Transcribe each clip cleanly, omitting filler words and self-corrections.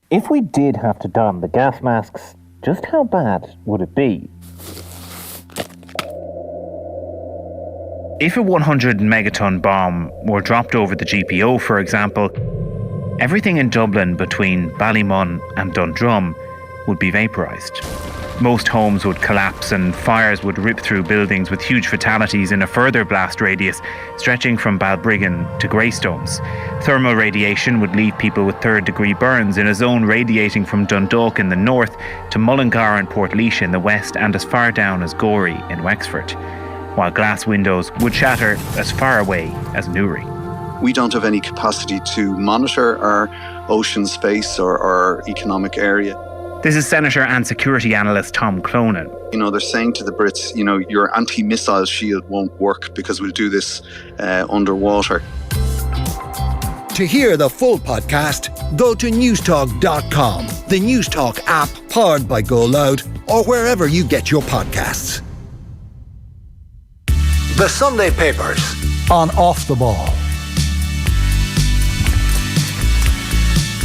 If we did have to don the gas masks, just how bad would it be? If a 100 megaton bomb were dropped over the GPO, for example, everything in Dublin between Ballymun and Dundrum would be vaporised. Most homes would collapse and fires would rip through buildings, with huge fatalities in a further blast radius stretching from Balbriggan to Greystones. Thermal radiation would leave people with third-degree burns in a zone radiating from Dundalk in the north to Mullingar and Portlaoise in the west, and as far down as Gorey in Wexford, while glass windows would shatter as far away as Newry. We don't have any capacity to monitor our ocean space or our economic area. This is Senator and security analyst Tom Clonan. They're saying to the Brits, your anti-missile shield won't work because we'll do this underwater. To hear the full podcast, go to newstalk.com, the Newstalk app powered by Go Loud, or wherever you get your podcasts. The Sunday Papers on Off the Ball.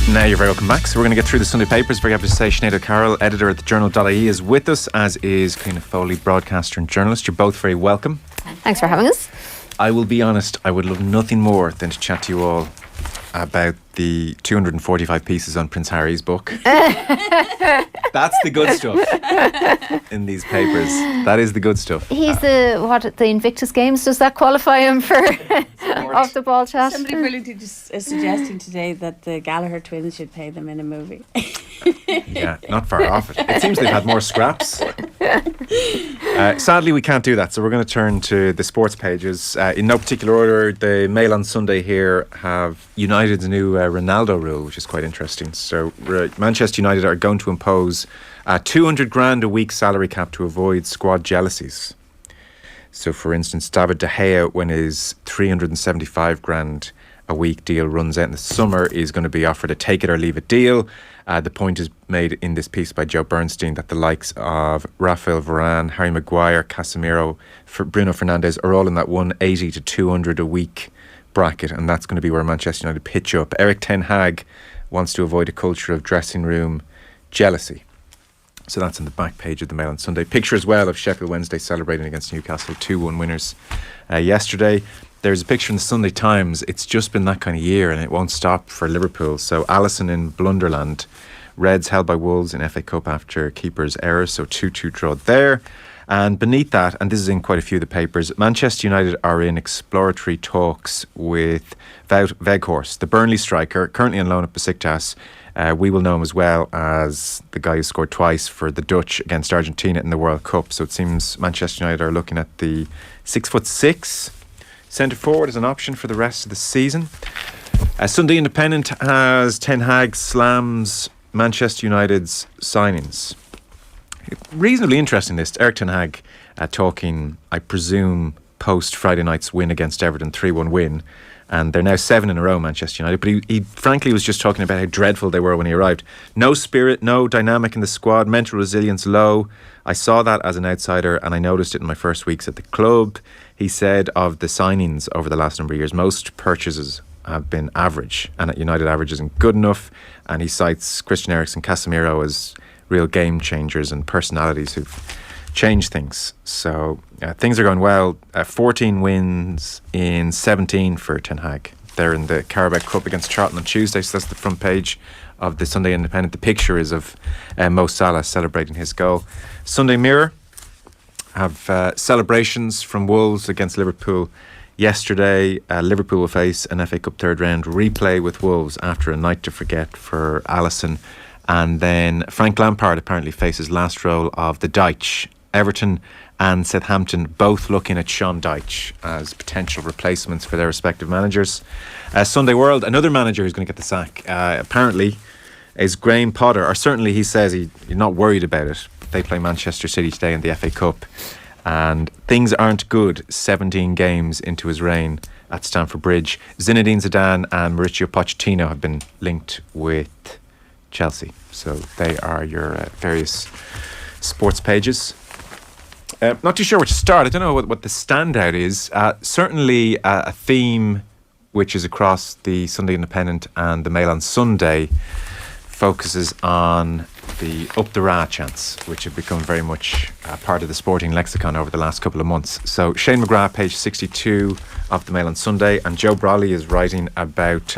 Now you're very welcome back. So we're going to get through the Sunday Papers. Very happy to say Sinead O'Carroll, editor at TheJournal.ie, is with us, as is Cliona Foley, broadcaster and journalist. You're both very welcome. Thanks for having us. I will be honest, I would love nothing more than to chat to you all about the 245 pieces on Prince Harry's book. That's the good stuff in these papers. That is the good stuff. He's the Invictus Games. Does that qualify him for off the ball chat? Somebody brilliantly just is suggesting today that the Gallagher twins should play them in a movie. Yeah, not far off it. It seems they've had more scraps. Sadly, we can't do that, so we're going to turn to the sports pages. In no particular order, the Mail on Sunday here have United's new Ronaldo rule, which is quite interesting. So Manchester United are going to impose a 200 grand a week salary cap to avoid squad jealousies. So, for instance, David De Gea, when his 375 grand a week deal runs out in the summer, is going to be offered a take it or leave it deal. The point is made in this piece by Joe Bernstein that the likes of Rafael Varane, Harry Maguire, Casemiro, Bruno Fernandes are all in that 180 to 200 a week bracket, and that's going to be where Manchester United pitch up. Eric Ten Hag wants to avoid a culture of dressing room jealousy. So that's on the back page of the Mail on Sunday. Picture as well of Sheffield Wednesday celebrating against Newcastle, 2-1 winners yesterday. There's a picture in the Sunday Times. It's just been that kind of year and it won't stop for Liverpool. So Alisson in Blunderland. Reds held by Wolves in FA Cup after keeper's error. So 2-2 draw there. And beneath that, and this is in quite a few of the papers, Manchester United are in exploratory talks with Wout Weghorst, the Burnley striker, currently on loan at Besiktas. We will know him as well as the guy who scored twice for the Dutch against Argentina in the World Cup. So it seems Manchester United are looking at the 6'6" centre forward as an option for the rest of the season. Sunday Independent has Ten Hag slams Manchester United's signings. Reasonably interesting list. Eric Ten Hag talking, I presume, post Friday night's win against Everton, 3-1 win. And they're now 7 in a row, Manchester United. But he frankly was just talking about how dreadful they were when he arrived. No spirit, no dynamic in the squad, mental resilience low. I saw that as an outsider and I noticed it in my first weeks at the club. He said of the signings over the last number of years, most purchases have been average, and at United average isn't good enough. And he cites Christian Eriksen, Casemiro as real game changers and personalities who've changed things. So things are going well. 14 wins in 17 for Ten Hag. They're in the Carabao Cup against Charlton on Tuesday, so that's the front page of the Sunday Independent. The picture is of Mo Salah celebrating his goal. Sunday Mirror have celebrations from Wolves against Liverpool yesterday. Liverpool will face an FA Cup third round replay with Wolves after a night to forget for Alisson. And then Frank Lampard apparently faces last roll of the Dyche. Everton and Southampton both looking at Sean Dyche as potential replacements for their respective managers. Sunday World, another manager who's going to get the sack, apparently, is Graham Potter. Or certainly he says he's not worried about it. They play Manchester City today in the FA Cup. And things aren't good 17 games into his reign at Stamford Bridge. Zinedine Zidane and Mauricio Pochettino have been linked with Chelsea. So they are your various sports pages. Not too sure where to start. I don't know what the standout is. Certainly a theme which is across the Sunday Independent and the Mail on Sunday. focuses on the up the ra chants, which have become very much part of the sporting lexicon over the last couple of months. So Shane McGrath, page 62 of the Mail on Sunday, and Joe Brolly is writing about,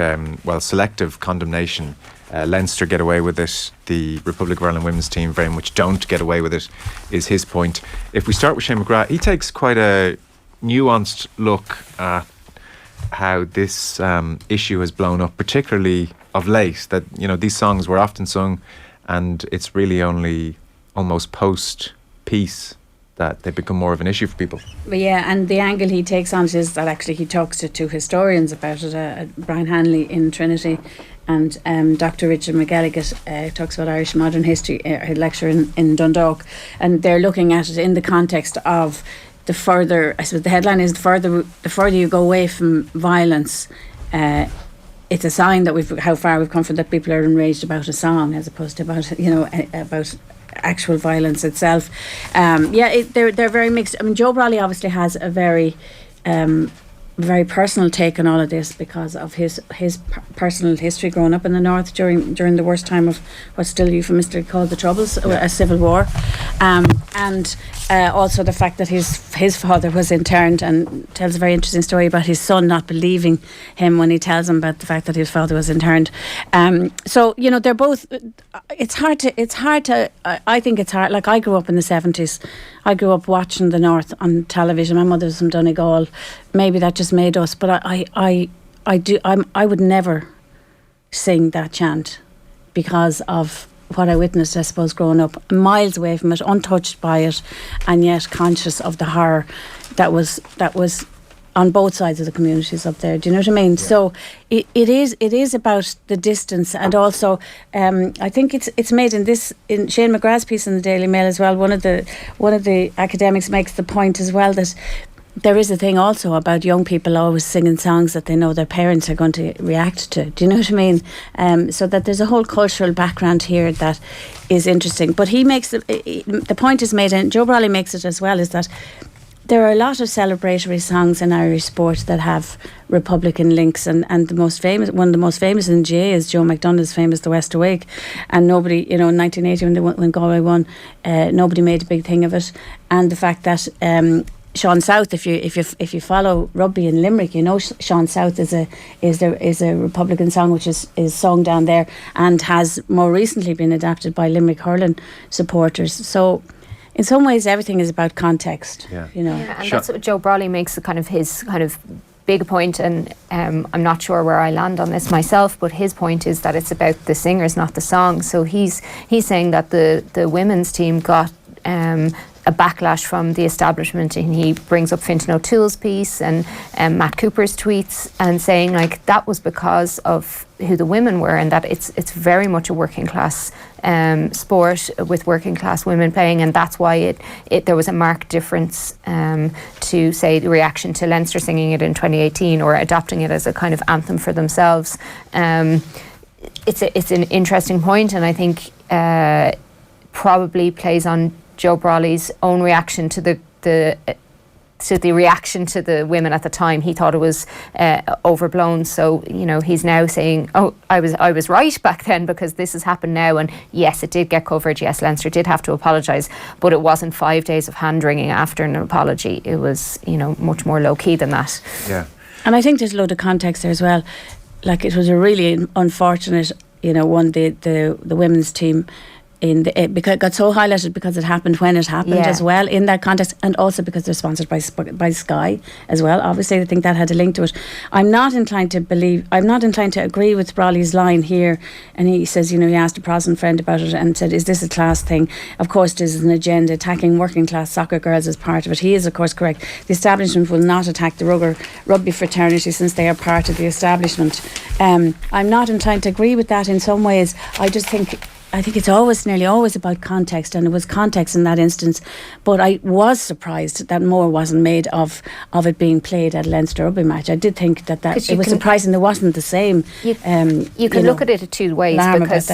selective condemnation. Leinster get away with it, the Republic of Ireland women's team very much don't get away with it, is his point. If we start with Shane McGrath, he takes quite a nuanced look at how this issue has blown up, particularly of late, that, you know, these songs were often sung and it's really only almost post-peace that they become more of an issue for people. But yeah, and the angle he takes on it is that actually he talks to two historians about it, Brian Hanley in Trinity and Dr. Richard McElligott talks about Irish modern history, lecture in Dundalk, and they're looking at it in the context of the further, I suppose the headline is the further you go away from violence, it's a sign that how far we've come from, that people are enraged about a song as opposed to about actual violence itself. They're very mixed. I mean, Joe Brolly obviously has a very personal take on all of this because of his personal history growing up in the north during the worst time of what's still euphemistically called the Troubles, a civil war, and also the fact that his father was interned, and tells a very interesting story about his son not believing him when he tells him about the fact that his father was interned. So you know, they're both. It's hard to. I think it's hard. Like, I grew up in the 70s. I grew up watching the North on television. My mother was from Donegal. Maybe that just made us, but I would never sing that chant because of what I witnessed, I suppose, growing up, miles away from it, untouched by it, and yet conscious of the horror that was on both sides of the communities up there. Do you know what I mean? Yeah. So it is about the distance, and also I think it's made in Shane McGrath's piece in the Daily Mail as well. One of the academics makes the point as well that there is a thing also about young people always singing songs that they know their parents are going to react to. Do you know what I mean? So that there's a whole cultural background here that is interesting. But he makes the point is made, and Joe Brolly makes it as well, is that there are a lot of celebratory songs in Irish sport that have Republican links, and one of the most famous in GA is Joe McDonough's famous The West Awake, and nobody, you know, in 1980 when Galway won, nobody made a big thing of it, and the fact that Sean South, if you follow rugby in Limerick, you know Sean South is a Republican song which is sung down there and has more recently been adapted by Limerick hurling supporters. So in some ways everything is about context. You know. Yeah, and that's what Joe Brolly makes his big point, and I'm not sure where I land on this myself, but his point is that it's about the singers, not the song. So he's saying that the women's team got a backlash from the establishment, and he brings up Fintan O'Toole's piece and Matt Cooper's tweets, and saying like that was because of who the women were, and that it's very much a working class sport with working class women playing, and that's why there was a marked difference to say the reaction to Leinster singing it in 2018 or adopting it as a kind of anthem for themselves. It's an interesting point, and I think probably plays on Joe Brolly's own reaction to the reaction to the women at the time. He thought it was overblown. So, you know, he's now saying, "Oh, I was right back then because this has happened now." And yes, it did get coverage. Yes, Leinster did have to apologise, but it wasn't 5 days of hand wringing after an apology. It was, you know, much more low key than that. Yeah, and I think there's a load of context there as well. Like, it was a really unfortunate, you know, the women's team. Because it got so highlighted because it happened when it happened as well in that context, and also because they're sponsored by Sky as well. Obviously, I think that had a link to it. I'm not inclined to agree with Brolly's line here, and he says, you know, he asked a Protestant friend about it and said, is this a class thing? Of course, this is an agenda. Attacking working class soccer girls is part of it. He is, of course, correct. The establishment will not attack the rugby fraternity since they are part of the establishment. I'm not inclined to agree with that in some ways. I think it's nearly always about context, and it was context in that instance. But I was surprised that more wasn't made of it being played at a Leinster rugby match. I did think that it was surprising there wasn't the same. You can look at it two ways, because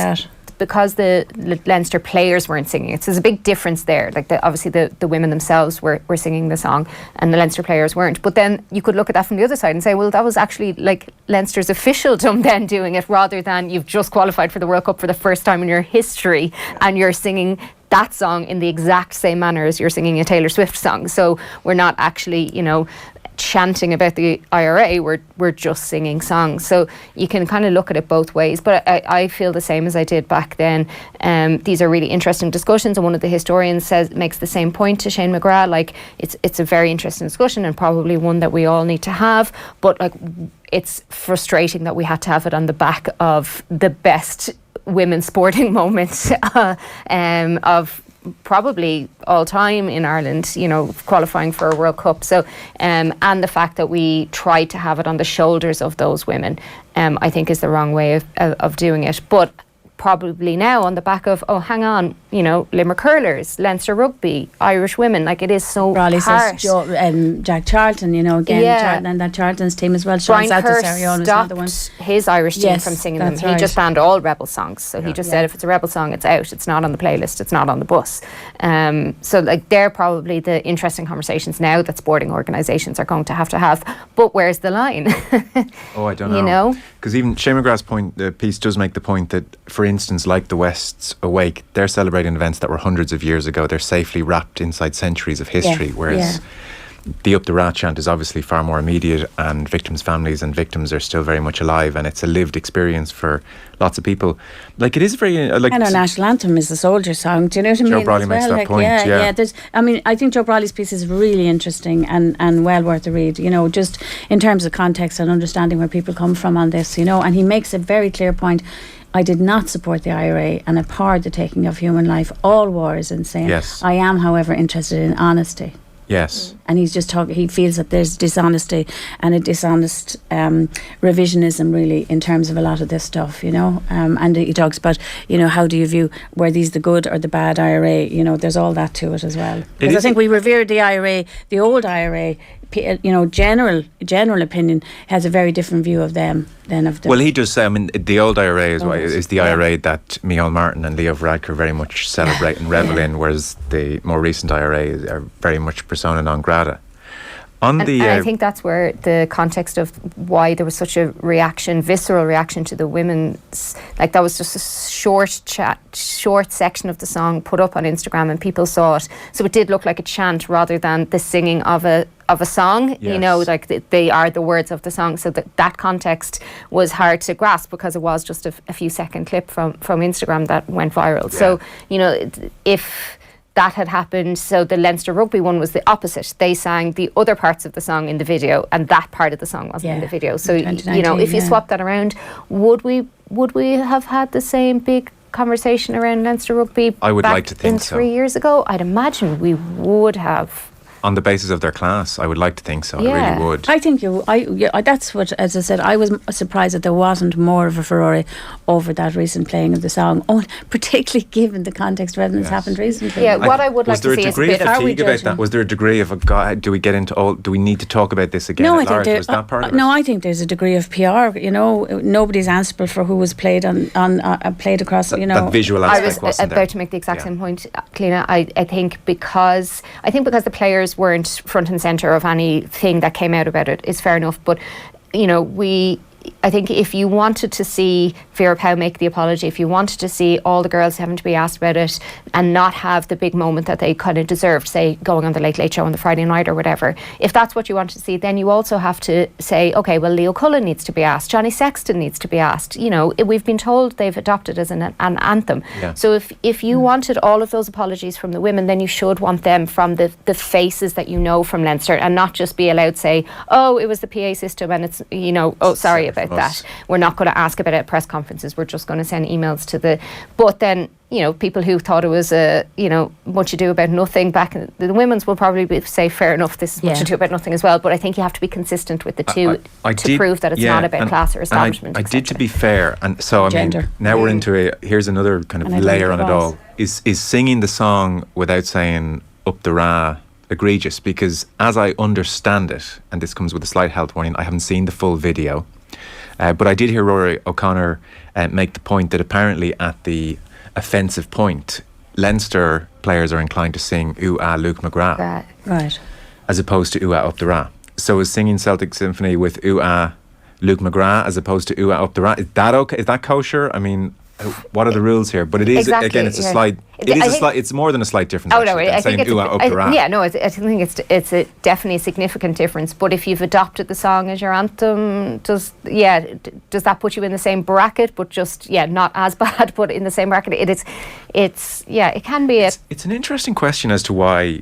because the Leinster players weren't singing it. So there's a big difference there. Like obviously the women themselves were singing the song and the Leinster players weren't. But then you could look at that from the other side and say, well, that was actually like Leinster's officialdom then doing it, rather than you've just qualified for the World Cup for the first time in your history and you're singing that song in the exact same manner as you're singing a Taylor Swift song. So we're not actually, chanting about the IRA, we're just singing songs. So you can kind of look at it both ways. But I feel the same as I did back then. These are really interesting discussions, and one of the historians makes the same point to Shane McGrath. Like it's a very interesting discussion and probably one that we all need to have. But like it's frustrating that we had to have it on the back of the best women's sporting moments of probably all time in Ireland, qualifying for a World Cup. So, and the fact that we tried to have it on the shoulders of those women, I think is the wrong way of doing it. But probably now on the back of, hang on, Limerick hurlers, Leinster rugby, Irish women, like it is so Raleigh hard. says Jack Charlton, again, and that Charlton's team as well. Brian Kerr stopped his Irish team from singing them. Right. He just banned all rebel songs. So he just said, if it's a rebel song, it's out. It's not on the playlist. It's not on the bus. So like they're probably the interesting conversations now that sporting organisations are going to have. But where's the line? I don't know. Because even Shane McGrath's point, the piece does make the point that, for instance, like the West's Awake, they're celebrating events that were hundreds of years ago. They're safely wrapped inside centuries of history, whereas the Up the Rat chant is obviously far more immediate, and victims' families and victims are still very much alive, and it's a lived experience for lots of people. Like it is very and our national anthem is the soldier song. Do you know what I mean? Joe Brawley makes that point. I think Joe Brawley's piece is really interesting and well worth a read. Just in terms of context and understanding where people come from on this. And he makes a very clear point. I did not support the IRA and abhorred the taking of human life. All war is insane. Yes. I am, however, interested in honesty. Yes. And he's just he feels that there's dishonesty and a dishonest revisionism really in terms of a lot of this stuff, and he talks about, how do you view, were these the good or the bad IRA, there's all that to it as well. Because I think we revered the IRA, the old IRA, general opinion has a very different view of them than of the... Well, he does say, the old IRA is the IRA that Micheál Martin and Leo Varadkar very much celebrate and revel in, whereas the more recent IRA are very much persona non grata. And I think that's where the context of why there was such a visceral reaction to the women's, like that was just a short section of the song put up on Instagram and people saw it. So it did look like a chant rather than the singing of a song, like they are the words of the song. So that context was hard to grasp because it was just a few second clip from Instagram that went viral. Yeah. So, if that had happened, so the Leinster rugby one was the opposite. They sang the other parts of the song in the video and that part of the song wasn't in the video. So, if you swap that around, would we have had the same big conversation around Leinster rugby I would like to think so. 3 years ago? I'd imagine we would have. On the basis of their class, I would like to think so. I really would. I think that's what, as I said, I was surprised that there wasn't more of a furore over that recent playing of the song, particularly given the context of everything that's happened recently. Yeah, what I would like to see is a bit of fatigue about that. Was there a degree of do we get into do we need to talk about this again? No, at large? Was that part of it? No, I think there's a degree of PR. Nobody's answerable for who was played played across. That visual aspect wasn't there. I was about to make the exact same point, Cliona. I think because the players weren't front and centre of anything that came out about it is fair enough, but I think if you wanted to see Vera Pauw make the apology, if you wanted to see all the girls having to be asked about it and not have the big moment that they kind of deserved, say going on the Late Late Show on the Friday night or whatever, if that's what you wanted to see, then you also have to say, okay, well, Leo Cullen needs to be asked, Johnny Sexton needs to be asked. We've been told they've adopted as an anthem. Yeah. So if you wanted all of those apologies from the women, then you should want them from the faces that from Leinster, and not just be allowed to say, it was the PA system and it's, sorry about that. We're not going to ask about it at press conferences. We're just going to send emails to but then, people who thought it was much ado about nothing back in the women's will probably say fair enough, this is much ado about nothing as well, but I think you have to be consistent with the two to prove that it's not about class or establishment. I did, to be fair, and so now we're into here's another kind of layer on it all. Is singing the song without saying up the ra egregious? Because as I understand it, and this comes with a slight health warning, I haven't seen the full video. But I did hear Rory O'Connor make the point that apparently at the offensive point, Leinster players are inclined to sing "Ooh Ah Luke McGrath" Right. as opposed to "Ooh Ah Up the Ra." So is singing Celtic Symphony with "Ooh Ah Luke McGrath" as opposed to "Ooh Ah Up the Ra"? Is that okay? Is that kosher? I mean, what are the rules here? But it is again, it's a slight. It's more than a slight difference. Oh no, actually, I think it's "Ooh Ah Up the Ra." yeah, no, I think it's a definitely a significant difference. But if you've adopted the song as your anthem, does that put you in the same bracket? But just not as bad, but in the same bracket. It can be. It's an interesting question as to why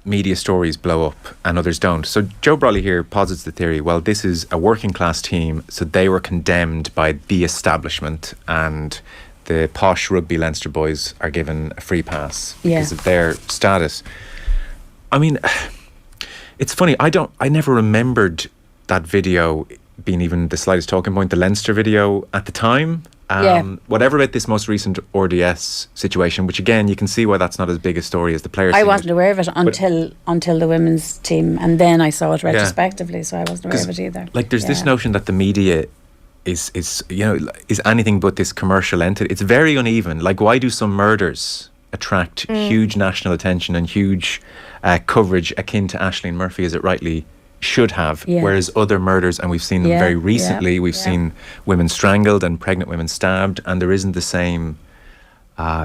media stories blow up and others don't. So Joe Brolly here posits the theory, well, this is a working class team, so they were condemned by the establishment, and the posh rugby Leinster boys are given a free pass because of their status. I mean, it's funny, I never remembered that video being even the slightest talking point, the Leinster video at the time. Whatever about this most recent RDS situation, which again, you can see why that's not as big a story as the players. I wasn't aware of it until the women's team, and then I saw it retrospectively, so I wasn't aware of it either. Like, there's this notion that the media is anything but this commercial entity. It's very uneven. Like, why do some murders attract huge national attention and huge coverage akin to Aisling Murphy, as it rightly should have, whereas other murders, and we've seen them very recently, we've seen women strangled and pregnant women stabbed, and there isn't the same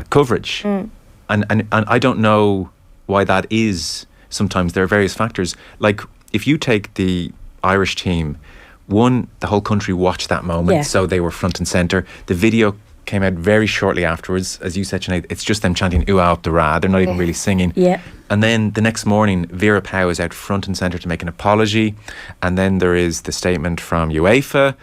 coverage. And I don't know why that is. Sometimes there are various factors. Like, if you take the Irish team, one, the whole country watched that moment, so they were front and centre. The video came out very shortly afterwards. As you said, Sinead, it's just them chanting "Ooh Ah Up the Ra." They're not even really singing. And then the next morning, Vera Pauw is out front and centre to make an apology. And then there is the statement from UEFA.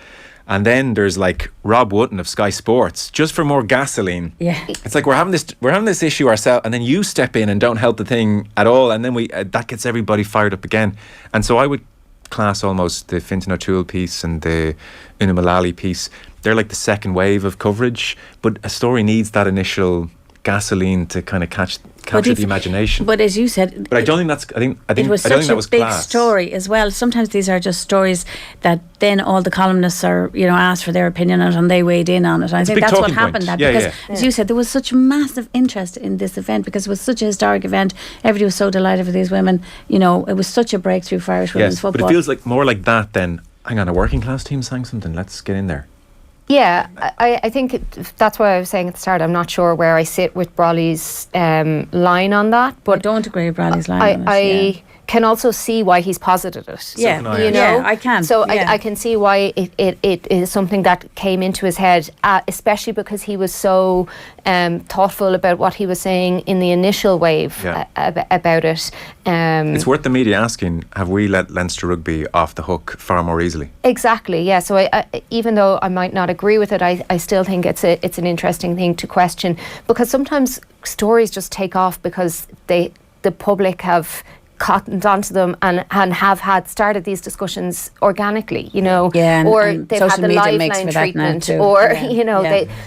And then there's like Rob Wootton of Sky Sports, just for more gasoline. It's like we're having this issue ourselves, and then you step in and don't help the thing at all, and then that gets everybody fired up again. And so I would class almost the Fintan O'Toole piece and the Una Mullally piece, they're like the second wave of coverage, but a story needs that initial gasoline to kind of capture the imagination. But as you said, but I don't think that's. I think it was such a big class. story as well. Sometimes these are just stories that then all the columnists are, asked for their opinion on it, and they weighed in on it. And I think that's what happened. Because as you said, there was such massive interest in this event because it was such a historic event. Everybody was so delighted for these women. It was such a breakthrough for Irish women's football. But it feels like more like that than, hang on, a working class team sang something. Let's get in there. Yeah, I think that's why I was saying at the start, I'm not sure where I sit with Brolly's line on that. But I don't agree with Brolly's line on it. I can also see why he's posited it. I can. So I can see why it is something that came into his head, especially because he was so thoughtful about what he was saying in the initial wave about it. It's worth the media asking, have we let Leinster Rugby off the hook far more easily? Exactly, yeah. So I even though I might not agree with it, I still think it's an interesting thing to question, because sometimes stories just take off because the public have cottoned onto them and have started these discussions organically, or they've had the lifeline treatment, or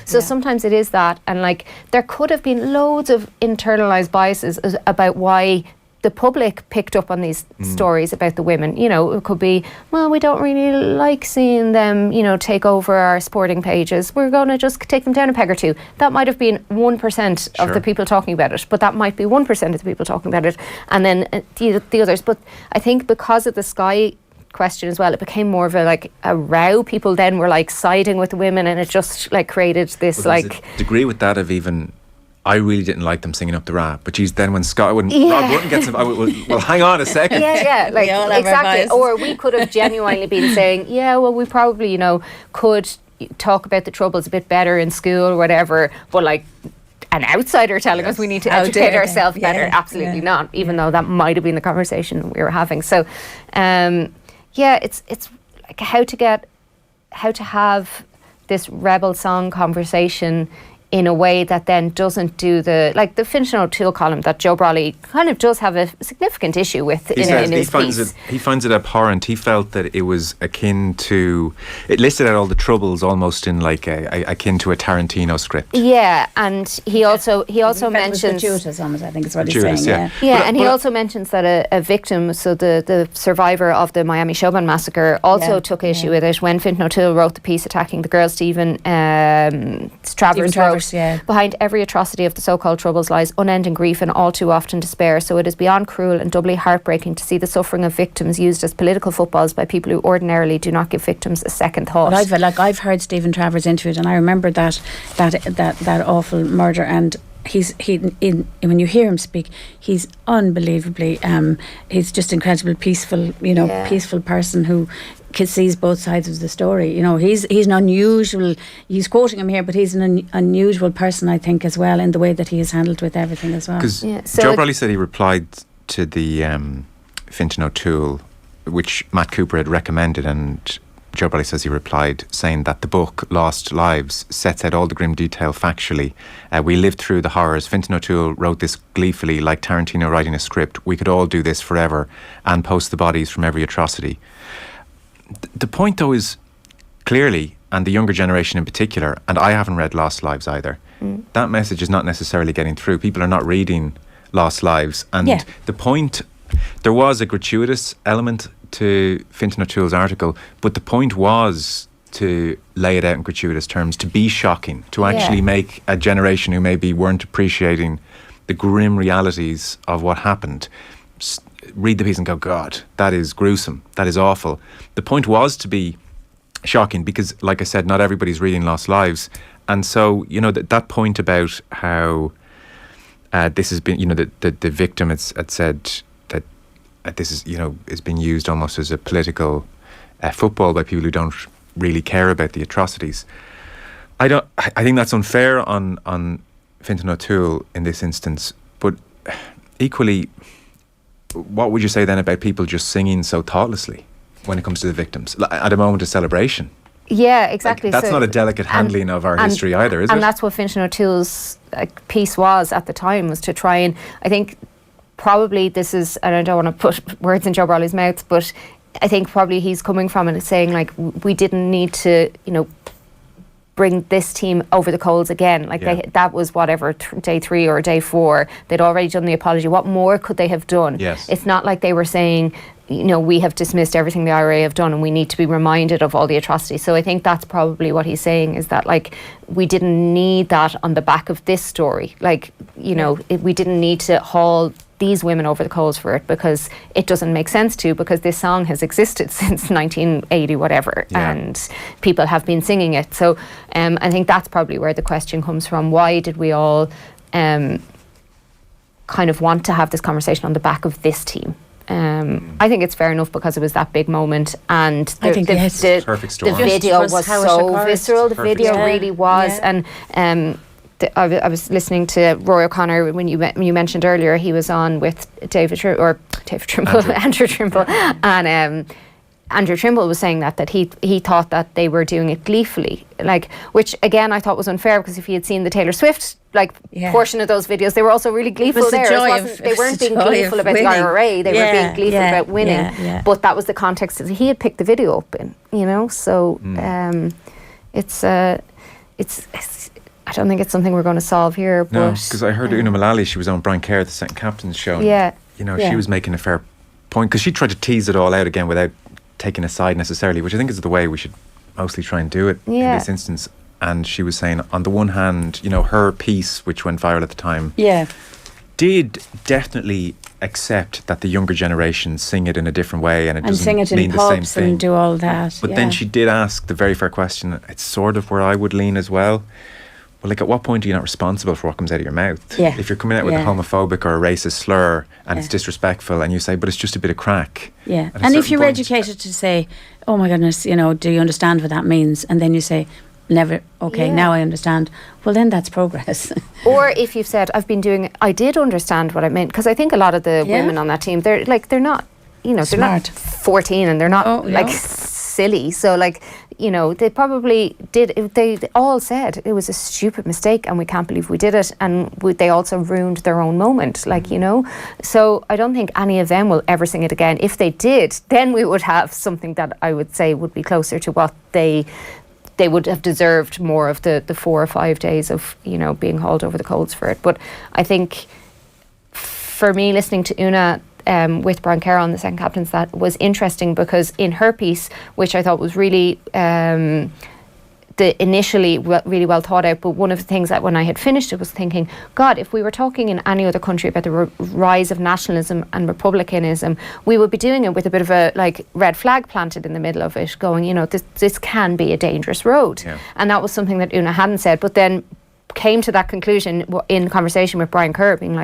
sometimes it is that, and like there could have been loads of internalized biases about why the public picked up on these stories about the women. It could be, well, we don't really like seeing them, take over our sporting pages. We're going to just take them down a peg or two. That might have been 1% of the people talking about it, but that might be 1% of the people talking about it, and then the others. But I think because of the Sky question as well, it became more of a row. People then were like siding with the women, and it just created this degree with that of even. I really didn't like them singing Up the Ra, but geez, then when Rob Wootton gets him, well, hang on a second. Exactly. Or we could have genuinely been saying, we probably, could talk about the troubles a bit better in school or whatever, but an outsider telling us we need to educate ourselves better, absolutely not, even though that might have been the conversation we were having. So, it's like how to have this rebel song conversation in a way that then doesn't do the Fintan O'Toole column that Joe Brolly kind of does have a significant issue with in his piece. He finds it abhorrent. He felt that it was akin to, it listed out all the troubles almost in akin to a Tarantino script. Yeah, and he also mentions gratuitous almost, I think is what he's saying. And he also mentions that a victim, so the survivor of the Miami Showman massacre, also took issue with it when Fintan O'Toole wrote the piece attacking the girl Stephen Travers wrote. course, yeah. Behind every atrocity of the so-called Troubles lies unending grief and all too often despair. So it is beyond cruel and doubly heartbreaking to see the suffering of victims used as political footballs by people who ordinarily do not give victims a second thought. But I've heard Stephen Travers interviewed, and I remember that awful murder, and when you hear him speak, he's unbelievably he's just incredibly peaceful, peaceful person who sees both sides of the story. He's an unusual, he's quoting him here, but he's an unusual person, I think, as well, in the way that he has handled with everything as well. Because Joe Bradley said he replied to the Fintan O'Toole, which Matt Cooper had recommended, and Joe Bradley says he replied saying that the book Lost Lives sets out all the grim detail factually. We lived through the horrors. Fintan O'Toole wrote this gleefully, like Tarantino writing a script. We could all do this forever and post the bodies from every atrocity. The point, though, is clearly, and the younger generation in particular, and I haven't read Lost Lives either, that message is not necessarily getting through. People are not reading Lost Lives. And the point, there was a gratuitous element to Fintan O'Toole's article, but the point was to lay it out in gratuitous terms, to be shocking, to actually make a generation who maybe weren't appreciating the grim realities of what happened read the piece and go, God, that is gruesome, that is awful. The point was to be shocking because, like I said, not everybody's reading Lost Lives. And so, that point about how this has been, the victim had said that this is, is being used almost as a political football by people who don't really care about the atrocities. I think that's unfair on Fintan O'Toole in this instance, but equally, what would you say then about people just singing so thoughtlessly when it comes to the victims at a moment of celebration? Yeah, exactly. That's not a delicate handling of our history either, is it? And that's what Fintan O'Toole's piece was at the time, was to try and, I think probably this is, and I don't want to put words in Joe Bradley's mouth, but I think probably he's coming from it saying, like, we didn't need to, bring this team over the coals again. That was whatever, day 3 or day 4. They'd already done the apology. What more could they have done? Yes. It's not like they were saying, we have dismissed everything the IRA have done and we need to be reminded of all the atrocities. So I think that's probably what he's saying, is that, like, we didn't need that on the back of this story. We didn't need to haul these women over the coals for it, because it doesn't make sense to, because this song has existed since 1980 whatever, and people have been singing it. So I think that's probably where the question comes from. Why did we all kind of want to have this conversation on the back of this team? I think it's fair enough because it was that big moment, and the perfect story. The video was so visceral. The video really was, and I was listening to Roy O'Connor when you mentioned earlier. He was on with Andrew Trimble, and Andrew Trimble was saying that he thought that they were doing it gleefully, which again I thought was unfair, because if he had seen the Taylor Swift portion of those videos, they were also really gleeful there. They weren't being gleeful about the IRA, they were being gleeful about winning. But that was the context that he had picked the video up in, so it's I don't think it's something we're going to solve here. No, because I heard Una Mullally, she was on Brian Kerr, the second captain's show. She was making a fair point, because she tried to tease it all out again without taking a side necessarily, which I think is the way we should mostly try and do it in this instance. And she was saying, on the one hand, her piece, which went viral at the time, did definitely accept that the younger generation sing it in a different way, and it doesn't sing it mean in the same pubs thing. and do all that. But then she did ask the very fair question. It's sort of where I would lean as well. Well, at what point are you not responsible for what comes out of your mouth? Yeah. If you're coming out with a homophobic or a racist slur and it's disrespectful, and you say, but it's just a bit of crack. Yeah. And if you're educated to say, oh my goodness, do you understand what that means? And then you say, never, now I understand. Well, then that's progress. Or if you've said, I did understand what I meant, because I think a lot of the women on that team, they're not, they're not 14 and they're not silly. So they probably did. They all said it was a stupid mistake and we can't believe we did it. And they also ruined their own moment, So I don't think any of them will ever sing it again. If they did, then we would have something that I would say would be closer to what they would have deserved, more of the 4 or 5 days of, being hauled over the coals for it. But I think for me, listening to Una with Brian Kerr on the second captains, that was interesting, because in her piece, which I thought was really initially really well thought out, but one of the things that when I had finished it was thinking, God, if we were talking in any other country about the rise of nationalism and republicanism, we would be doing it with a bit of a red flag planted in the middle of it, going, this can be a dangerous road. Yeah. And that was something that Una hadn't said, but then came to that conclusion in conversation with Brian Kerr, being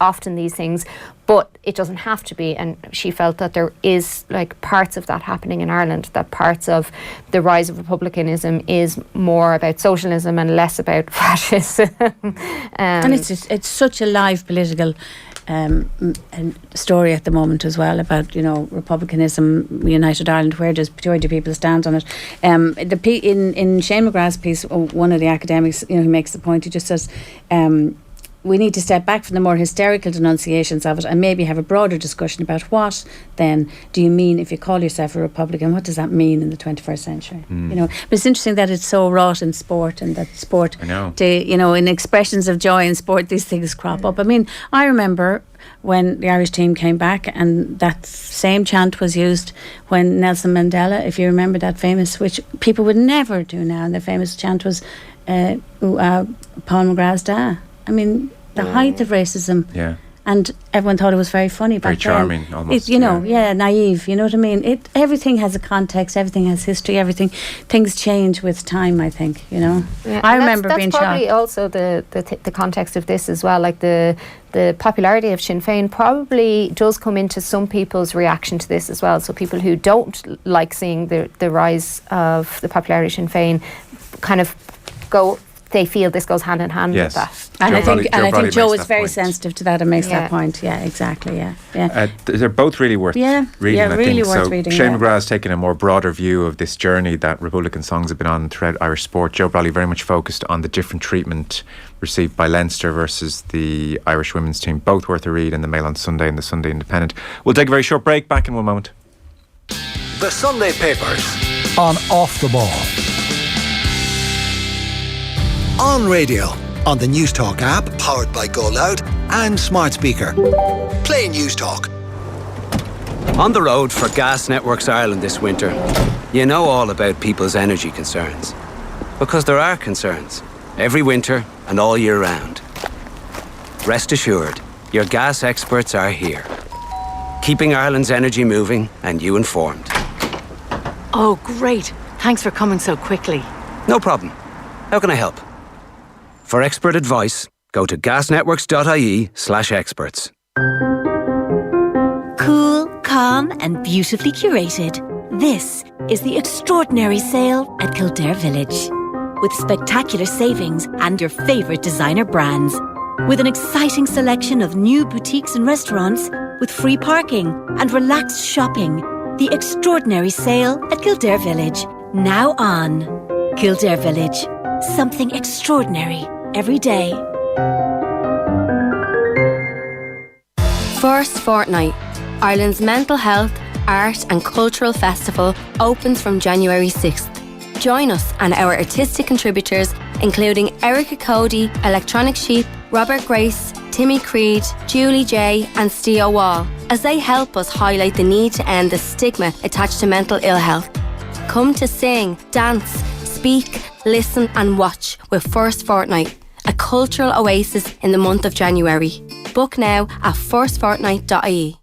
often these things, but it doesn't have to be. And she felt that there is parts of that happening in Ireland, that parts of the rise of republicanism is more about socialism and less about fascism. And it's such a live political story at the moment as well, about republicanism, United Ireland. Where do people stand on it? In Shane McGrath's piece, one of the academics, who makes the point, he just says, we need to step back from the more hysterical denunciations of it and maybe have a broader discussion about what then do you mean if you call yourself a Republican? What does that mean in the 21st century? But it's interesting that it's so wrought in sport, and that sport, in expressions of joy in sport, these things crop up. I mean, I remember when the Irish team came back, and that same chant was used when Nelson Mandela, if you remember that famous, which people would never do now, and the famous chant was Paul McGrath's Da. I mean, the height of racism. Yeah. And everyone thought it was very funny back then. Very charming, almost. Naive, you know what I mean? Everything has a context, everything has history, things change with time, I think, Yeah, I remember being shocked. That's probably also the context of this as well, the popularity of Sinn Féin probably does come into some people's reaction to this as well. So people who don't like seeing the rise of the popularity of Sinn Féin kind of they feel this goes hand in hand with that. And I think Joe is very sensitive to that and makes that point. Yeah, exactly. Yeah. They're both really worth reading. Really worth reading. Shane McGrath's taken a more broader view of this journey that Republican songs have been on throughout Irish sport. Joe Brawley very much focused on the different treatment received by Leinster versus the Irish women's team. Both worth a read in the Mail on Sunday and the Sunday Independent. We'll take a very short break. Back in one moment. The Sunday Papers on Off the Ball. On radio, on the Newstalk app, powered by Go Loud, and smart speaker. Play Newstalk. On the road for Gas Networks Ireland this winter, you know all about people's energy concerns. Because there are concerns, every winter and all year round. Rest assured, your gas experts are here, keeping Ireland's energy moving and you informed. Oh, great. Thanks for coming so quickly. No problem. How can I help? For expert advice, go to gasnetworks.ie/experts. Cool, calm and beautifully curated. This is the extraordinary sale at Kildare Village. With spectacular savings and your favourite designer brands. With an exciting selection of new boutiques and restaurants, with free parking and relaxed shopping. The extraordinary sale at Kildare Village. Now on. Kildare Village. Something extraordinary every day. First Fortnight, Ireland's mental health, art and cultural festival opens from January 6th. Join us and our artistic contributors, including Erica Cody, Electronic Sheep, Robert Grace, Timmy Creed, Julie J and Steve Wall, as they help us highlight the need to end the stigma attached to mental ill health. Come to sing, dance, speak, listen and watch with First Fortnight, a cultural oasis in the month of January. Book now at firstfortnight.ie.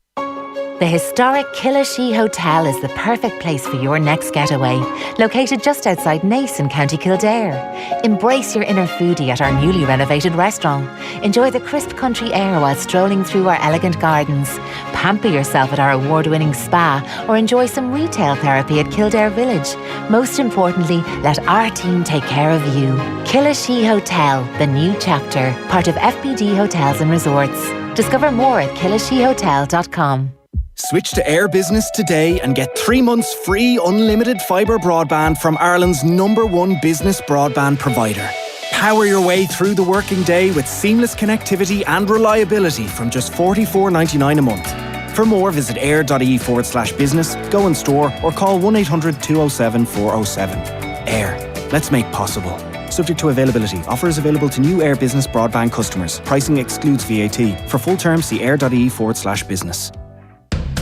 The historic Killashy Hotel is the perfect place for your next getaway. Located just outside Naas in County Kildare. Embrace your inner foodie at our newly renovated restaurant. Enjoy the crisp country air while strolling through our elegant gardens. Pamper yourself at our award-winning spa or enjoy some retail therapy at Kildare Village. Most importantly, let our team take care of you. Killashy Hotel, the new chapter, part of FBD Hotels and Resorts. Discover more at killashyhotel.com. Switch to Air Business today and get 3 months free unlimited fibre broadband from Ireland's #1 business broadband provider. Power your way through the working day with seamless connectivity and reliability from just $44.99 a month. For more, visit air.ie/business, go in store or call 1-800-207-407. Air. Let's make possible. Subject to availability. Offers available to new Air Business broadband customers. Pricing excludes VAT. For full terms, see air.ie/business.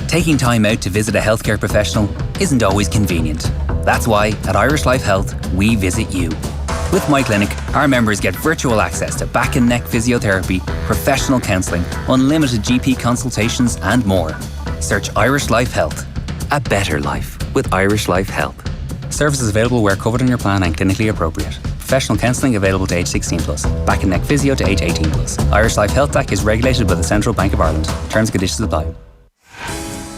Taking time out to visit a healthcare professional isn't always convenient. That's why, at Irish Life Health, we visit you. With My Clinic, our members get virtual access to back and neck physiotherapy, professional counselling, unlimited GP consultations and more. Search Irish Life Health. A better life with Irish Life Health. Services available where covered in your plan and clinically appropriate. Professional counselling available to age 16 plus. Back and neck physio to age 18 plus. Irish Life Health DAC is regulated by the Central Bank of Ireland. Terms and conditions apply.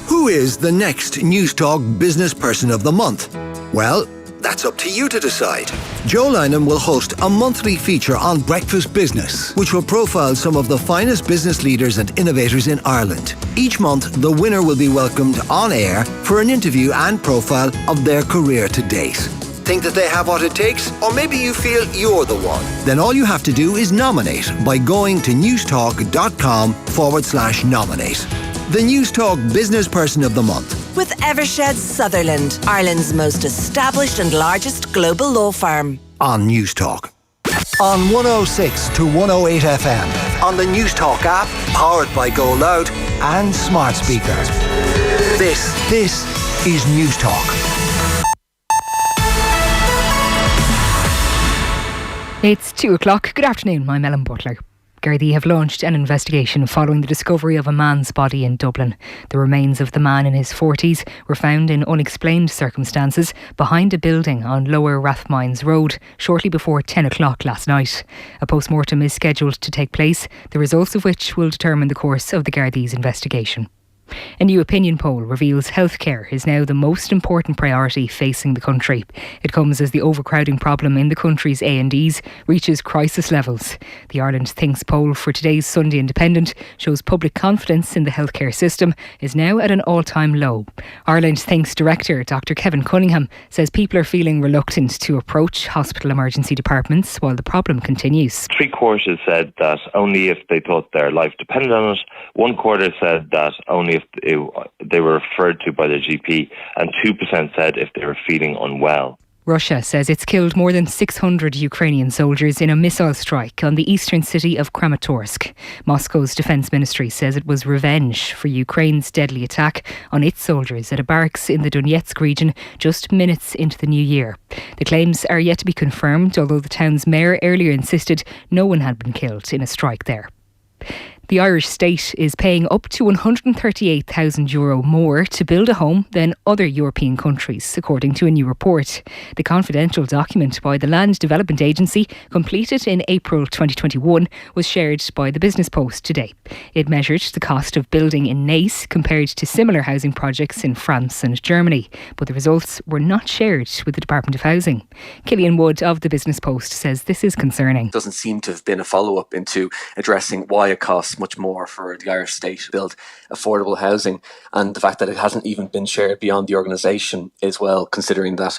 Who is the next News Talk Business Person of the Month? Well, that's up to you to decide. Joe Lynham will host a monthly feature on Breakfast Business, which will profile some of the finest business leaders and innovators in Ireland. Each month, the winner will be welcomed on air for an interview and profile of their career to date. Think that they have what it takes? Or maybe you feel you're the one? Then all you have to do is nominate by going to newstalk.com/nominate. The News Talk Business Person of the Month. With Evershed Sutherland, Ireland's most established and largest global law firm. On News Talk. On 106 to 108 FM. On the News Talk app, powered by Go Loud and smart speakers. This is News Talk. It's 2 o'clock. Good afternoon, I'm Ellen Butler. Gardaí have launched an investigation following the discovery of a man's body in Dublin. The remains of the man in his 40s were found in unexplained circumstances behind a building on Lower Rathmines Road shortly before 10 o'clock last night. A post-mortem is scheduled to take place, the results of which will determine the course of the Gardaí's investigation. A new opinion poll reveals healthcare is now the most important priority facing the country. It comes as the overcrowding problem in the country's A&Es reaches crisis levels. The Ireland Thinks poll for today's Sunday Independent shows public confidence in the healthcare system is now at an all-time low. Ireland Thinks director Dr. Kevin Cunningham says people are feeling reluctant to approach hospital emergency departments while the problem continues. 3/4 said that only if they thought their life depended on it. 1/4 said that only if they were referred to by their GP, and 2% said if they were feeling unwell. Russia says it's killed more than 600 Ukrainian soldiers in a missile strike on the eastern city of Kramatorsk. Moscow's defence ministry says it was revenge for Ukraine's deadly attack on its soldiers at a barracks in the Donetsk region just minutes into the new year. The claims are yet to be confirmed, although the town's mayor earlier insisted no one had been killed in a strike there. The Irish state is paying up to €138,000 more to build a home than other European countries, according to a new report. The confidential document by the Land Development Agency, completed in April 2021, was shared by the Business Post today. It measured the cost of building in Nice compared to similar housing projects in France and Germany, but the results were not shared with the Department of Housing. Killian Wood of the Business Post says this is concerning. It doesn't seem to have been a follow-up into addressing why it costs much more for the Irish state to build affordable housing, and the fact that it hasn't even been shared beyond the organisation as well, considering that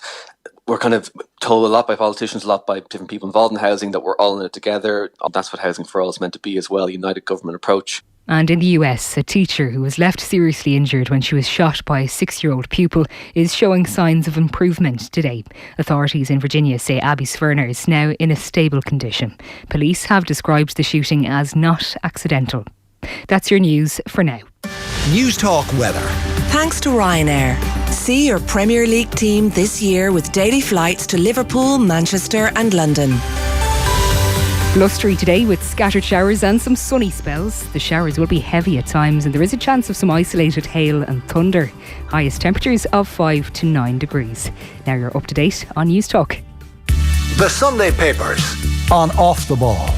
we're kind of told a lot by politicians, a lot by different people involved in housing, that we're all in it together. That's what Housing for All is meant to be as well, a united government approach. And in the US, a teacher who was left seriously injured when she was shot by a 6-year-old pupil is showing signs of improvement today. Authorities in Virginia say Abby Sverner is now in a stable condition. Police have described the shooting as not accidental. That's your news for now. News Talk weather. Thanks to Ryanair. See your Premier League team this year with daily flights to Liverpool, Manchester and London. Blustery today with scattered showers and some sunny spells. The showers will be heavy at times and there is a chance of some isolated hail and thunder. Highest temperatures of 5 to 9 degrees. Now you're up to date on News Talk. The Sunday Papers on Off the Ball.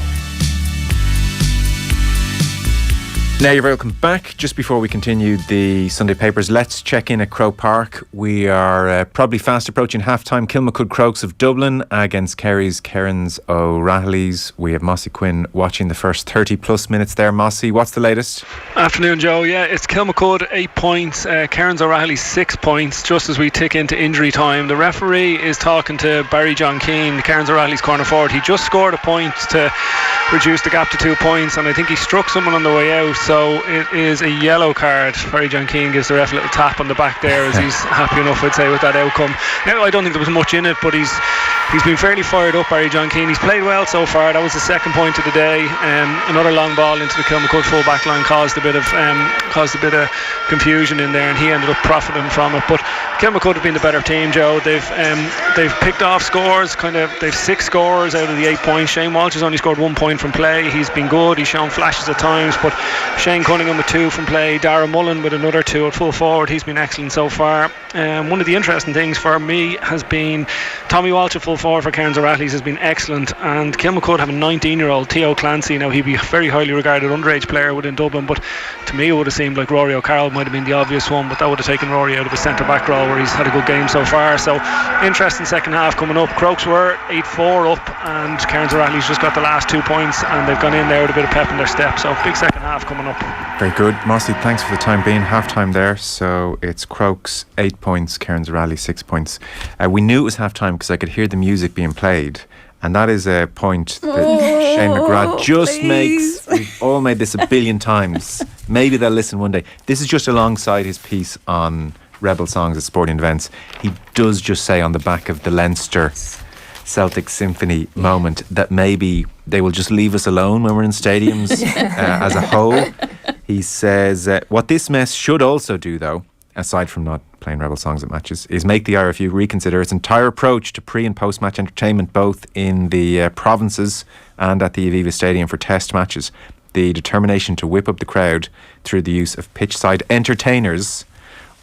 Now you're welcome back. Just before we continue the Sunday Papers, let's check in at Croke Park. We are probably fast approaching half-time. Kilmacud Crokes of Dublin against Kerry's Kerins O'Rahilly's. We have Mossy Quinn watching the first 30 plus minutes there. Mossy, what's the latest? Afternoon, Joe. Yeah, it's Kilmacud 8 points, Kerins O'Rahilly 6 points, just as we tick into injury time. The referee is talking to Barry John Keane, Kerins O'Rahilly's corner forward. He just scored a point to reduce the gap to 2 points, and I think he struck someone on the way out. So it is a yellow card. Barry John Keane gives the ref a little tap on the back there as he's happy enough, I'd say, with that outcome. Now, I don't think there was much in it, but he's been fairly fired up, Barry John Keane. He's played well so far. That was the second point of the day. Another long ball into the Kilmacud full back line caused a bit of confusion in there, and he ended up profiting from it. But Kilmacud have been the better team, Joe. They've picked off scores. They've 6 scores out of the 8 points. Shane Walsh has only scored 1 point from play. He's been good. He's shown flashes at times, but Shane Cunningham with 2 from play. Dara Mullen with another 2 at full forward. He's been excellent so far. One of the interesting things for me has been Tommy Walsh at full forward for Cairns O'Reilly's has been excellent, and Kilmacud have a 19-year-old Theo Clancy. Now, he'd be a very highly regarded underage player within Dublin, but to me it would have seemed like Rory O'Carroll might have been the obvious one, but that would have taken Rory out of his centre back role, where he's had a good game so far. So interesting second half coming up. Crokes were 8-4 up, and Cairns O'Reilly's just got the last 2 points, and they've gone in there with a bit of pep in their step. So big second half coming up. Very good. Mossy, thanks for the time being. Half time there. So it's Crokes 8 points, Cairns O'Reilly 6 points. We knew it was half time because I could hear the music being played. And that is a point that Shane McGrath just makes. We've all made this a billion times. Maybe they'll listen one day. This is just alongside his piece on Rebel songs at sporting events. He does just say on the back of the Leinster Celtic Symphony moment that maybe they will just leave us alone when we're in stadiums as a whole. He says, what this mess should also do, though, aside from not playing Rebel songs at matches, is make the RFU reconsider its entire approach to pre- and post-match entertainment, both in the provinces and at the Aviva Stadium for test matches. The determination to whip up the crowd through the use of pitch-side entertainers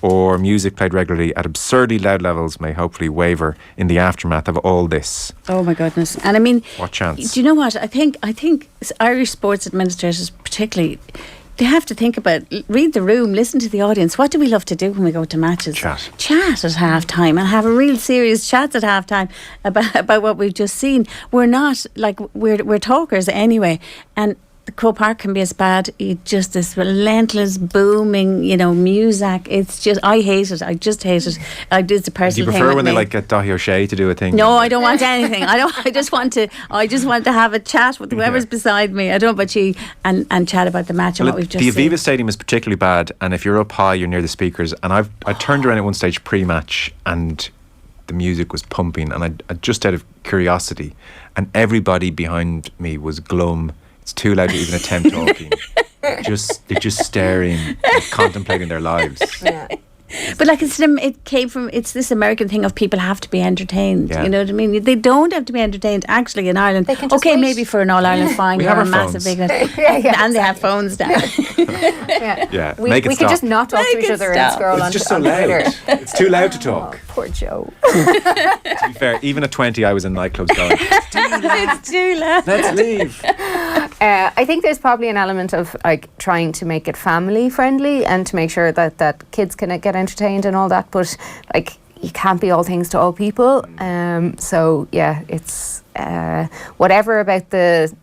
or music played regularly at absurdly loud levels may hopefully waver in the aftermath of all this. Oh my goodness. And I mean, what chance? Do you know what? I think Irish sports administrators particularly, they have to think about, read the room, listen to the audience. What do we love to do when we go to matches? Chat at half time and have a real serious chat at half time about what we've just seen. We're not like, we're talkers anyway, and the Croke Park can be as bad. Just this relentless booming, music. It's just, I hate it. I just hate it. It's a personal thing. Do you prefer when they get Daithí O'Shea to do a thing? No, I don't want anything. I just want to have a chat with whoever's beside me. I don't know about you, and chat about the match and what we've just seen. The Aviva Stadium is particularly bad, and if you're up high, you're near the speakers. And I turned around at one stage pre-match, and the music was pumping, and I just out of curiosity, and everybody behind me was glum. It's too loud to even attempt talking. They're just staring and contemplating their lives. Yeah. But it's this American thing of people have to be entertained. Yeah. You know what I mean? They don't have to be entertained actually in Ireland. They can just wait. Maybe for an All-Ireland final or a massive big and they have phones down. Yeah. We can just not talk to each other and scroll on. It's just so loud. It's too loud to talk. Oh, poor Joe. To be fair, even at 20 I was in nightclubs going, it's too loud. Let's leave. I think there's probably an element of like trying to make it family friendly and to make sure that kids can get entertained and all that, but like you can't be all things to all people. So yeah, it's whatever about the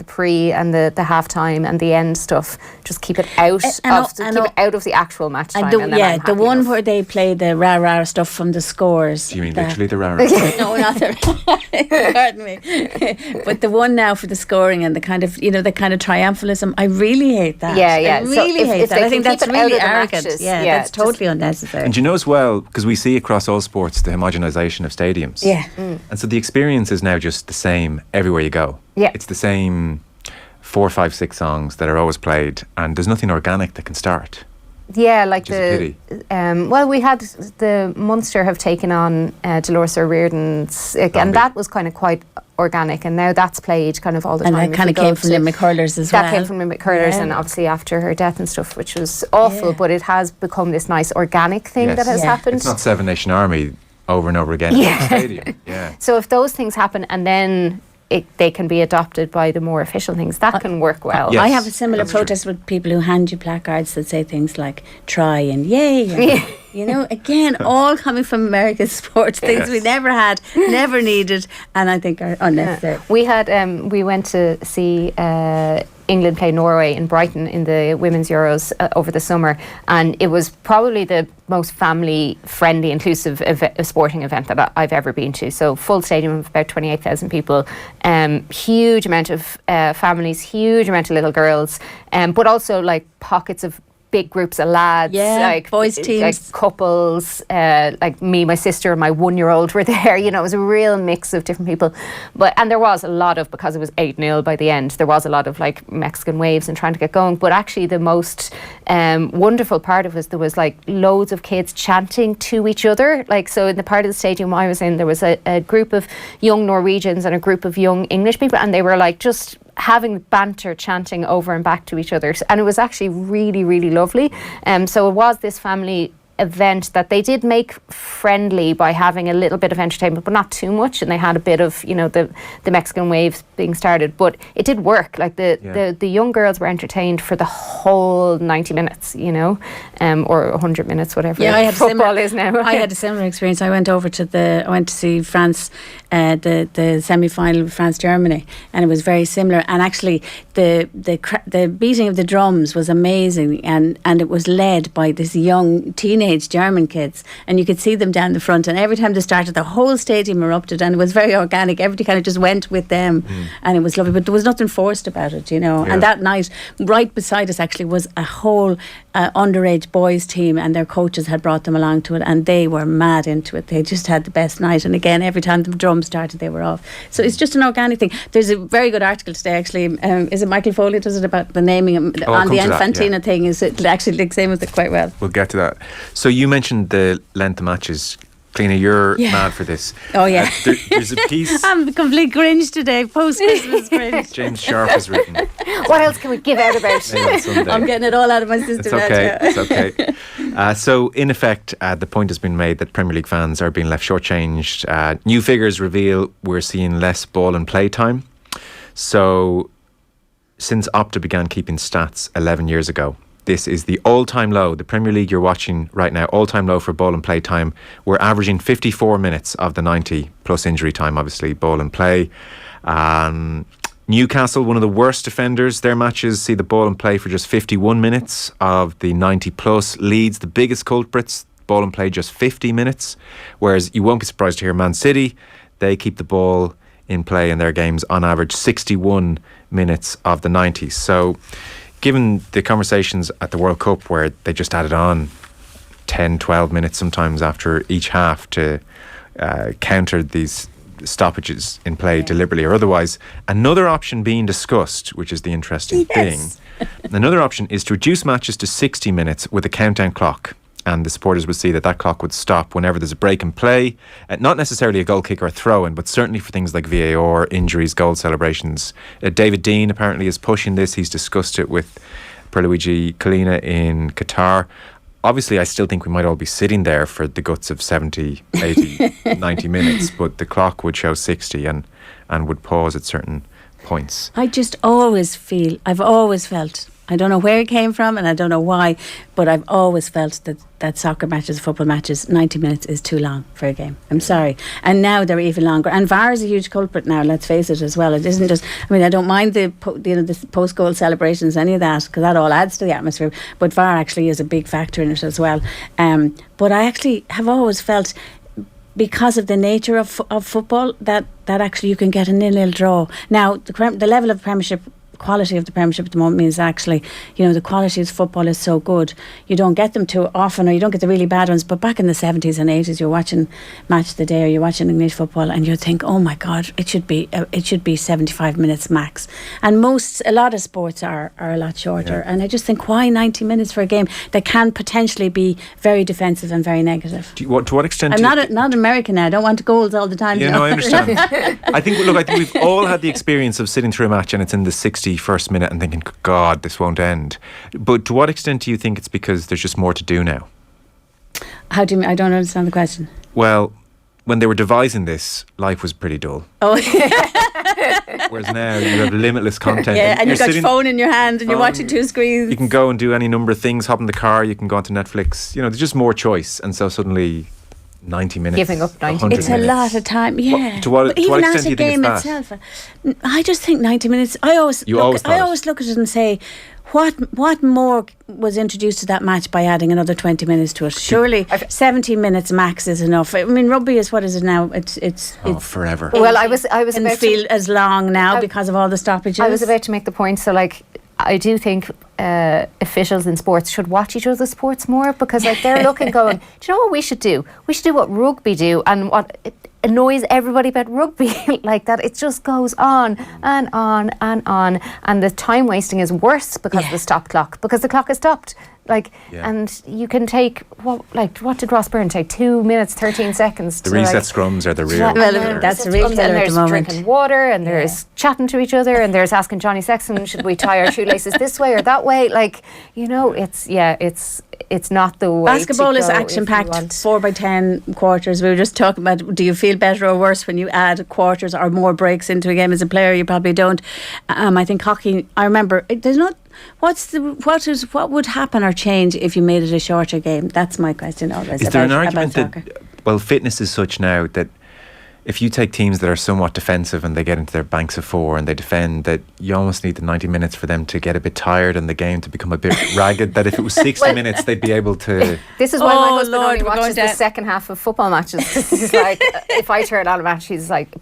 pre and the halftime and the end stuff. Just keep it out of the actual match time. The one where they play the rah rah stuff from the scores. Do you mean literally the rah rah? No, not the. Pardon me. But the one now for the scoring and the kind of the kind of triumphalism. I really hate that. Yeah. I really hate that. I think that's really arrogant. That's totally unnecessary. And you know as well, because we see across all sports the homogenisation of stadiums. Yeah. And so the experience is now just the same everywhere you go. Yeah. It's the same 4, 5, 6 songs that are always played, and there's nothing organic that can start. Yeah, like the we had the Munster have taken on Dolores O'Riordan's, and that was kind of quite organic, and now that's played kind of all the time. And that kind of came from Limerick Hurlers as well. That came from Limerick Hurlers, and obviously after her death and stuff, which was awful, but it has become this nice organic thing that has happened. It's not Seven Nation Army over and over again in the stadium. Yeah. So if those things happen and then they can be adopted by the more official things, that can work well. Yes, I have a similar protest with people who hand you placards that say things like try and yay. Again, all coming from American sports, things we never had, never needed, and I think are unnecessary. We had we went to see England play Norway in Brighton in the Women's Euros over the summer, and it was probably the most family-friendly, inclusive sporting event that I've ever been to. So full stadium of about 28,000 people, huge amount of families, huge amount of little girls, but also like pockets of big groups of lads, like boys teams, like couples, like me, my sister, and my 1-year-old were there. You know, it was a real mix of different people. And there was a lot of, because it was 8-0 by the end, there was a lot of like Mexican waves and trying to get going. But actually, the most wonderful part of it was there was like loads of kids chanting to each other. Like, so in the part of the stadium I was in, there was a group of young Norwegians and a group of young English people, and they were like just having banter, chanting over and back to each other, and it was actually really, really lovely. So it was this family event that they did make friendly by having a little bit of entertainment, but not too much, and they had a bit of, you know, the Mexican waves being started, but it did work. Like the young girls were entertained for the whole 90 minutes, you know, or 100 minutes, whatever football is now. I had a similar experience. I went to see France, the semi-final, France-Germany, and it was very similar. And actually, the beating of the drums was amazing, and it was led by this young teenage German kids, and you could see them down the front, and every time they started, the whole stadium erupted, and it was very organic. Everybody kind of just went with them, and it was lovely, but there was nothing forced about it, you know. And that night, right beside us actually was a whole underage boys team, and their coaches had brought them along to it, and they were mad into it. They just had the best night, and again, every time the drums started, they were off. So it's just an organic thing. There's a very good article today, actually. Is it Michael Foley does it, about the naming on the Infantina thing? Is it actually links in with it quite well? We'll get to that. So you mentioned the length of matches. Cliona, you're mad for this. Oh, yeah. There's a piece. I'm the complete Grinch today, post-Christmas Grinch. James Sharp has written. What else can we give out about? I'm getting it all out of my system. It's okay. So, in effect, the point has been made that Premier League fans are being left shortchanged. New figures reveal we're seeing less ball and play time. So, since Opta began keeping stats 11 years ago, this is the all-time low. The Premier League you're watching right now, all-time low for ball and play time. We're averaging 54 minutes of the 90 plus injury time, obviously, ball and play. Newcastle, one of the worst defenders. Their matches see the ball and play for just 51 minutes of the 90 plus. Leeds, the biggest culprits, ball and play just 50 minutes. Whereas you won't be surprised to hear Man City, they keep the ball in play in their games on average 61 minutes of the 90. So given the conversations at the World Cup where they just added on 10, 12 minutes sometimes after each half to counter these stoppages in play deliberately or otherwise, another option being discussed, which is the interesting thing, another option is to reduce matches to 60 minutes with a countdown clock. And the supporters would see that clock would stop whenever there's a break in play. Not necessarily a goal kick or a throw-in, but certainly for things like VAR, injuries, goal celebrations. David Dean apparently is pushing this. He's discussed it with Pierluigi Collina in Qatar. Obviously, I still think we might all be sitting there for the guts of 70, 80, 90 minutes, but the clock would show 60 and would pause at certain points. I've always felt, I don't know where it came from and I don't know why, but I've always felt that soccer matches, football matches, 90 minutes is too long for a game. I'm sorry. And now they're even longer. And VAR is a huge culprit now, let's face it as well. It isn't just, I don't mind the post-goal celebrations, any of that, because that all adds to the atmosphere. But VAR actually is a big factor in it as well. But I actually have always felt, because of the nature of football, that actually you can get a 0-0 draw. Now, the level of Premiership, quality of the Premiership at the moment means actually, the quality of football is so good. You don't get them too often, or you don't get the really bad ones. But back in the 70s and 80s, you're watching Match of the Day or you're watching English football, and you think, oh my God, it should be 75 minutes max. And a lot of sports are a lot shorter. And I just think, why 90 minutes for a game that can potentially be very defensive and very negative? To what extent? I'm not American now. I don't want goals all the time. Yeah, no, I understand. I think we've all had the experience of sitting through a match and it's in the 61st minute and thinking, God, this won't end. But to what extent do you think it's because there's just more to do now? How do you mean? I don't understand the question. Well, when they were devising this, life was pretty dull. Oh. Whereas now you have limitless content. Yeah, and you've got your phone in your hand and you're watching two screens. You can go and do any number of things, hop in the car, you can go onto Netflix. There's just more choice. And so suddenly 90 minutes. Giving up 90 minutes. It's a lot of time, yeah. To what extent do you think it's that? Itself, I just think 90 minutes. I always look at it and say, what more was introduced to that match by adding another 20 minutes to it? Surely 70 minutes max is enough. I mean, rugby is, what is it now? It's forever. Well, I was about to feel as long now because of all the stoppages. I was about to make the point. So I do think officials in sports should watch each other's sports more, because like they're looking going, do you know what we should do? We should do what rugby do, and what annoys everybody about rugby like that. It just goes on and on and on, and the time wasting is worse because of the stop clock, because the clock is stopped. And you can take what did Ross Byrne take? 2 minutes 13 seconds. The reset scrums are the real. Well, that's the real killer at the moment. And there's drinking water, and there's chatting to each other, and there's asking Johnny Sexton, should we tie our shoelaces this way or that way? It's not the way. Basketball is action-packed, 4x10 quarters. We were just talking about, do you feel better or worse when you add quarters or more breaks into a game? As a player, you probably don't. I think hockey, I remember, there's not. What would happen or change if you made it a shorter game? That's my question always. Is there an argument that, fitness is such now that if you take teams that are somewhat defensive and they get into their banks of 4 and they defend, that you almost need the 90 minutes for them to get a bit tired and the game to become a bit ragged, that if it was 60 minutes they'd be able to... This is why my husband only watches the second half of football matches. He's like, if I turn on a match, he's like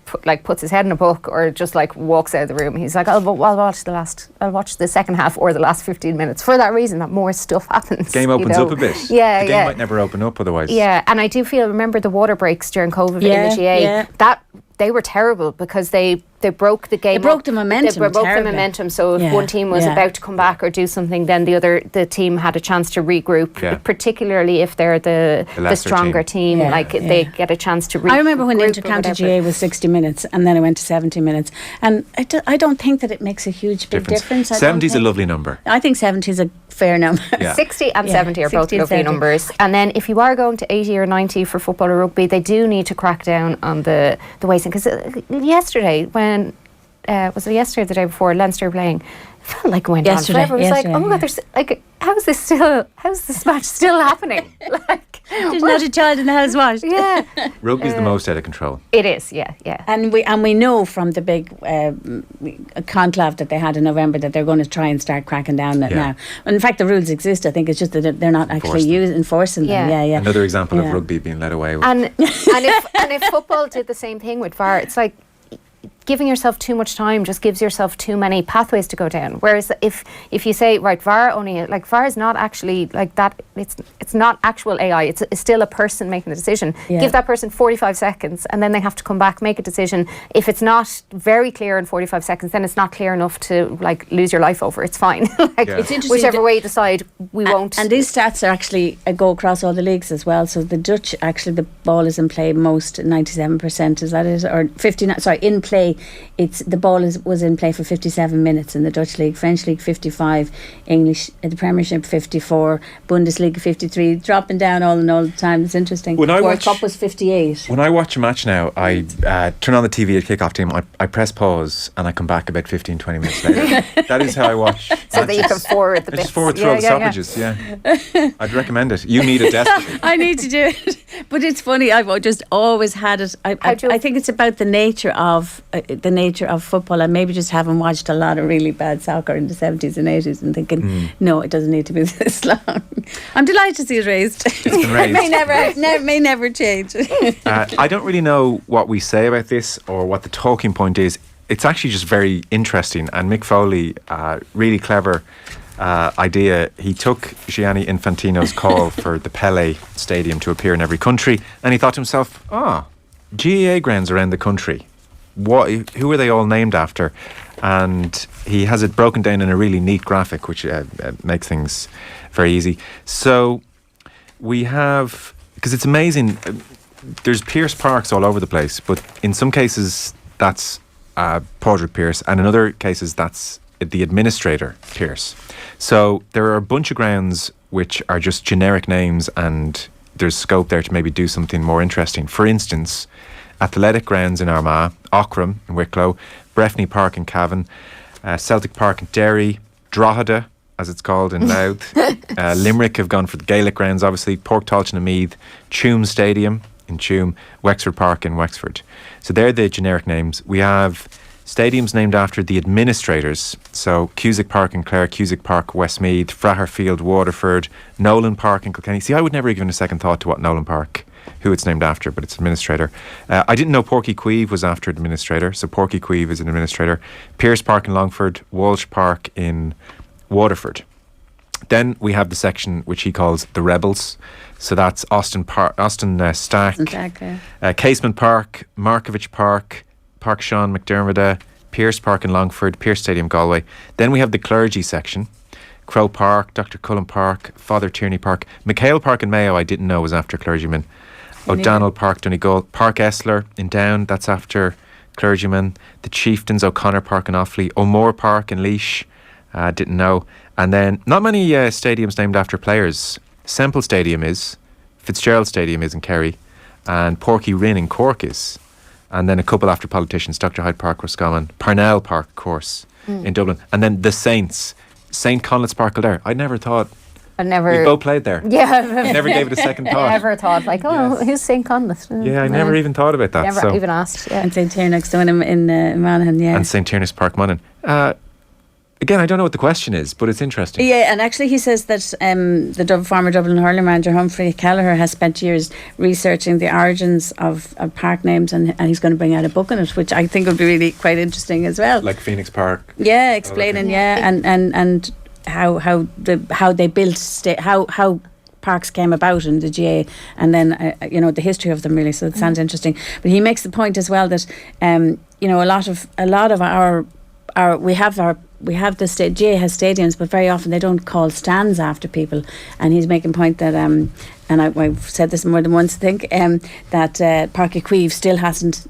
puts his head in a book or just like walks out of the room. He's like, I'll watch the second half or the last 15 minutes, for that reason, that more stuff happens. Game opens up a bit. The game might never open up otherwise. Yeah, and I do feel, remember the water breaks during COVID in the GA? That they were terrible because they broke the game. They broke the momentum. They broke the momentum. So if one team was about to come back or do something, then the team had a chance to regroup. Yeah. Particularly if they're the stronger team, they get a chance to regroup. I remember when inter-county GA was 60 minutes, and then it went to 70 minutes, and I don't think that it makes a huge big difference. 70 is a lovely number. I think 70 is a fair number. 60 and 70 are both lovely numbers. And then if you are going to 80 or 90 for football or rugby, they do need to crack down on the wasting. Because yesterday, when was it yesterday or the day before, Leinster were playing, it felt like it went on forever. It was like, oh my God, there's how's this match still happening? There's not a child in the house watch. Yeah. Rugby's the most out of control. It is, yeah. And we know from the big conclave that they had in November that they're going to try and start cracking down on it now. And in fact, the rules exist. I think it's just that they're not actually enforcing them. Yeah. Another example of rugby being led away with. And if football did the same thing with VAR, it's like giving yourself too much time just gives yourself too many pathways to go down. Whereas if you say, right, VAR is not actually like that, it's not actual AI, it's still a person making the decision. Give that person 45 seconds and then they have to come back, make a decision. If it's not very clear in 45 seconds, then it's not clear enough to lose your life over. It's fine. It's interesting, whichever way you decide, we won't. And these stats are actually go across all the leagues as well. So the Dutch, actually the ball is in play most, 97%, is that it? Or 59, sorry, in play. The ball was in play for 57 minutes in the Dutch league, French league 55, English, the Premiership 54, Bundesliga 53, dropping down all the time. It's interesting. World Cup was 58. When I watch a match now, I turn on the TV at kick-off time, I press pause and I come back about 15-20 minutes later. That is how I watch so matches. That you can forward the bits. Just forward through all the stoppages, I'd recommend it. You need it desperately. I need to do it. But it's funny, I've just always had it. I think it's about the nature of football. I maybe just haven't watched a lot of really bad soccer in the 70s and 80s and thinking, no, it doesn't need to be this long. I'm delighted to see it raised. It's been raised. It may never change. I don't really know what we say about this or what the talking point is. It's actually just very interesting, and Mick Foley, really clever idea. He took Gianni Infantino's call for the Pelé Stadium to appear in every country, and he thought to himself, GAA grounds around the country, who are they all named after? And he has it broken down in a really neat graphic, which makes things very easy. So we have, because it's amazing, there's Pearse Parks all over the place, but in some cases that's Padraig Pearse, and in other cases that's the administrator Pearse. So there are a bunch of grounds which are just generic names, and there's scope there to maybe do something more interesting. For instance, Athletic Grounds in Armagh, Aughrim in Wicklow, Breffni Park in Cavan, Celtic Park in Derry, Drogheda, as it's called, in Louth. Limerick have gone for the Gaelic Grounds, obviously, Porktalchin in Meath, Tuam Stadium in Tuam, Wexford Park in Wexford. So they're the generic names. We have stadiums named after the administrators. So Cusack Park in Clare, Cusack Park, Westmeath, Fraher Field, Waterford, Nolan Park in Kilkenny. See, I would never have given a second thought to what Nolan Park, who it's named after, but it's administrator. I didn't know Porky Queeve was after administrator, so Porky Queeve is an administrator. Pearse Park in Longford, Walsh Park in Waterford. Then we have the section which he calls the Rebels. So that's Austin Stack, Casement Park, Markovich Park, Park Sean McDermott, Pearse Park in Longford, Pearse Stadium, Galway. Then we have the clergy section. Crow Park, Dr. Cullen Park, Father Tierney Park. McHale Park in Mayo, I didn't know was after clergymen. O'Donnell Park, Donegal. Park Esler in Down, that's after clergymen. The Chieftains, O'Connor Park in Offaly. O'More Park in Laois, didn't know. And then not many stadiums named after players. Semple Stadium is, Fitzgerald Stadium is in Kerry, and Porky Rinn in Cork is. And then a couple after politicians, Dr. Hyde Park, Roscommon, Parnell Park, of course, in Dublin. And then the Saints, St. Conleth's Park Kildare. I never thought... We both played there. Yeah. Never gave it a second thought. Never thought, like, who's St. Conleth? Yeah, I never even thought about that. Never even asked. Yeah. And St. Tiernach's doing him in Monaghan, yeah. And St. Tiernach's Park, Monaghan. Again, I don't know what the question is, but it's interesting. Yeah, and actually he says that the former Dublin hurling manager Humphrey Kelleher has spent years researching the origins of park names, and he's going to bring out a book on it, which I think would be really quite interesting as well. Like Phoenix Park. Yeah, explaining, and how they built how parks came about in the GA, and then the history of them really. So it sounds interesting. But he makes the point as well that a lot of our the GA has stadiums, but very often they don't call stands after people. And he's making a point that and I've said this more than once, I think, that Páirc Uí Chaoimh still hasn't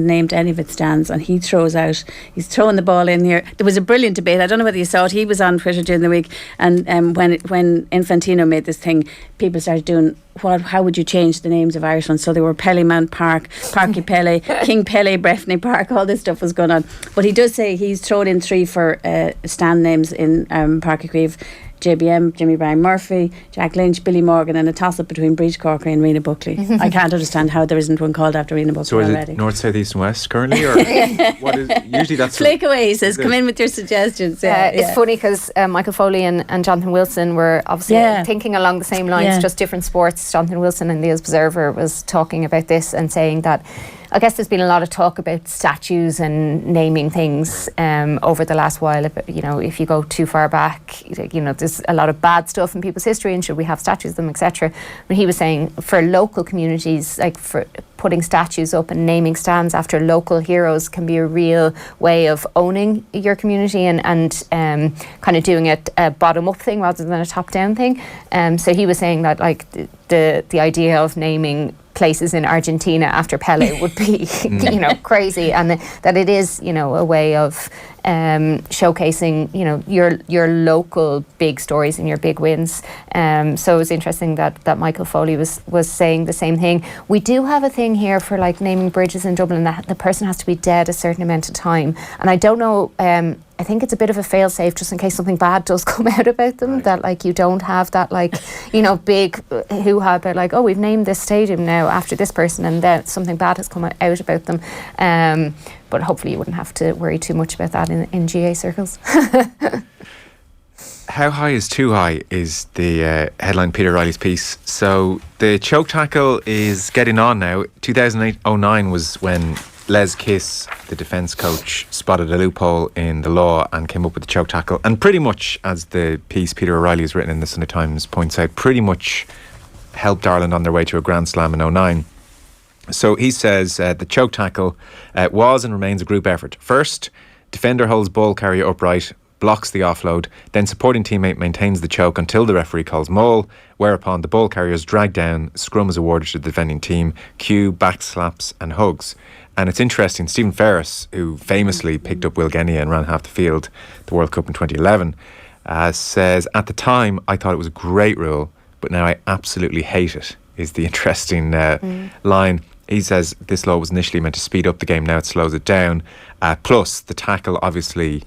named any of its stands, and he's throwing the ball in here. There was a brilliant debate, I don't know whether you saw it, he was on Twitter during the week, and when Infantino made this thing, people started doing how would you change the names of Irish ones? So they were Pellyman Park, Parky Pele, King Pele, Breffney Park, all this stuff was going on. But he does say he's thrown in 3 for stand names in Páirc Uí Chaoimh: JBM, Jimmy Bryan Murphy, Jack Lynch, Billy Morgan, and a toss-up between Breach Corkery and Rena Buckley. I can't understand how there isn't one called after Rena Buckley so already. So is it north, south, east and west currently? Or what is, usually that's... Flake away, he says, come in with your suggestions. It's funny because Michael Foley and Jonathan Wilson were obviously thinking along the same lines, just different sports. Jonathan Wilson in the Observer was talking about this and saying that I guess there's been a lot of talk about statues and naming things over the last while. If you go too far back, there's a lot of bad stuff in people's history, and should we have statues of them, etc. But he was saying for local communities, like for putting statues up and naming stands after local heroes can be a real way of owning your community and kind of doing it a bottom-up thing rather than a top-down thing. So he was saying that like the idea of naming places in Argentina after Pele would be, crazy, and that it is, a way of showcasing, your local big stories and your big wins. So it was interesting that Michael Foley was saying the same thing. We do have a thing here for like naming bridges in Dublin that the person has to be dead a certain amount of time, and I don't know. I think it's a bit of a fail-safe just in case something bad does come out about them, that like you don't have that like, big hoo-ha about like, oh, we've named this stadium now after this person and then something bad has come out about them. But hopefully you wouldn't have to worry too much about that in GA circles. How high is too high is the headline Peter Riley's piece. So the choke tackle is getting on now. 2008-09 was when Les Kiss, the defence coach, spotted a loophole in the law and came up with the choke tackle. And pretty much, as the piece Peter O'Reilly has written in the Sunday Times points out, pretty much helped Ireland on their way to a Grand Slam in 09. So he says the choke tackle was and remains a group effort. First, defender holds ball carrier upright, blocks the offload, then supporting teammate maintains the choke until the referee calls maul, whereupon the ball carrier is dragged down, scrum is awarded to the defending team, cue, back slaps and hugs. And it's interesting, Stephen Ferris, who famously picked up Will Genia and ran half the field the World Cup in 2011, says, at the time I thought it was a great rule, but now I absolutely hate it, is the interesting line. He says this law was initially meant to speed up the game, now it slows it down. Plus, the tackle obviously,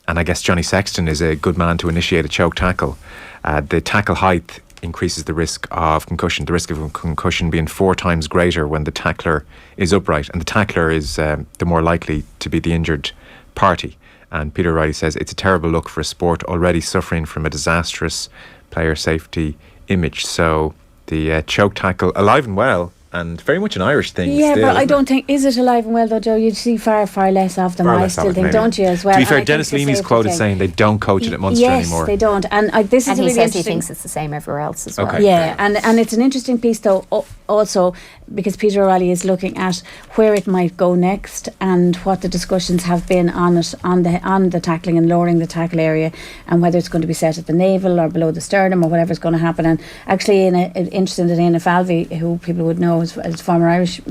and I guess Johnny Sexton is a good man to initiate a choke tackle. The tackle height increases the risk of concussion, the risk of concussion being 4 times greater when the tackler is upright, and the tackler is the more likely to be the injured party. And Peter Riley says it's a terrible look for a sport already suffering from a disastrous player safety image. So the choke tackle, alive and well and very much an Irish thing. Yeah, still, but I don't think, is it alive and well though, Joe? You'd see far less of them, I still think, don't you, as well? To be fair, Dennis Leamy's quoted saying they don't coach it at Munster anymore. Yes, they don't. And this is and really he says interesting. he thinks it's the same everywhere else as well. Okay. Yeah, and it's an interesting piece though, also because Peter O'Reilly is looking at where it might go next and what the discussions have been on it, on the tackling and lowering the tackle area, and whether it's going to be set at the navel or below the sternum or whatever's going to happen. And actually, interesting that Éanna Falvey, who people would know as former Irish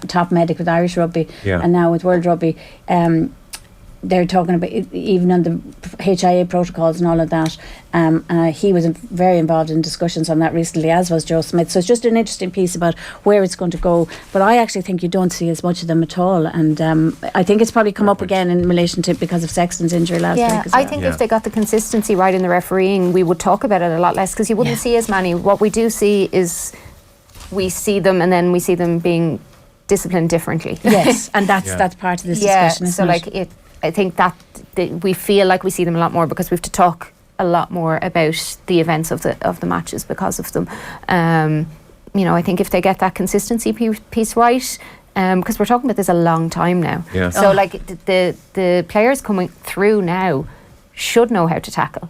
top medic with Irish Rugby and now with World Rugby, they're talking about even on the HIA protocols and all of that. He was very involved in discussions on that recently, as was Joe Smith. So it's just an interesting piece about where it's going to go. But I actually think you don't see as much of them at all. And I think it's probably come up again in relation to because of Sexton's injury last week as well. I think if they got the consistency right in the refereeing, we would talk about it a lot less, because you wouldn't see as many. What we do see is we see them and then we see them being disciplined differently. Yes, and that's part of this discussion, isn't it? I think that we feel like we see them a lot more because we have to talk a lot more about the events of the matches because of them. I think if they get that consistency piece right, because we're talking about this a long time now. Yeah. So the players coming through now should know how to tackle.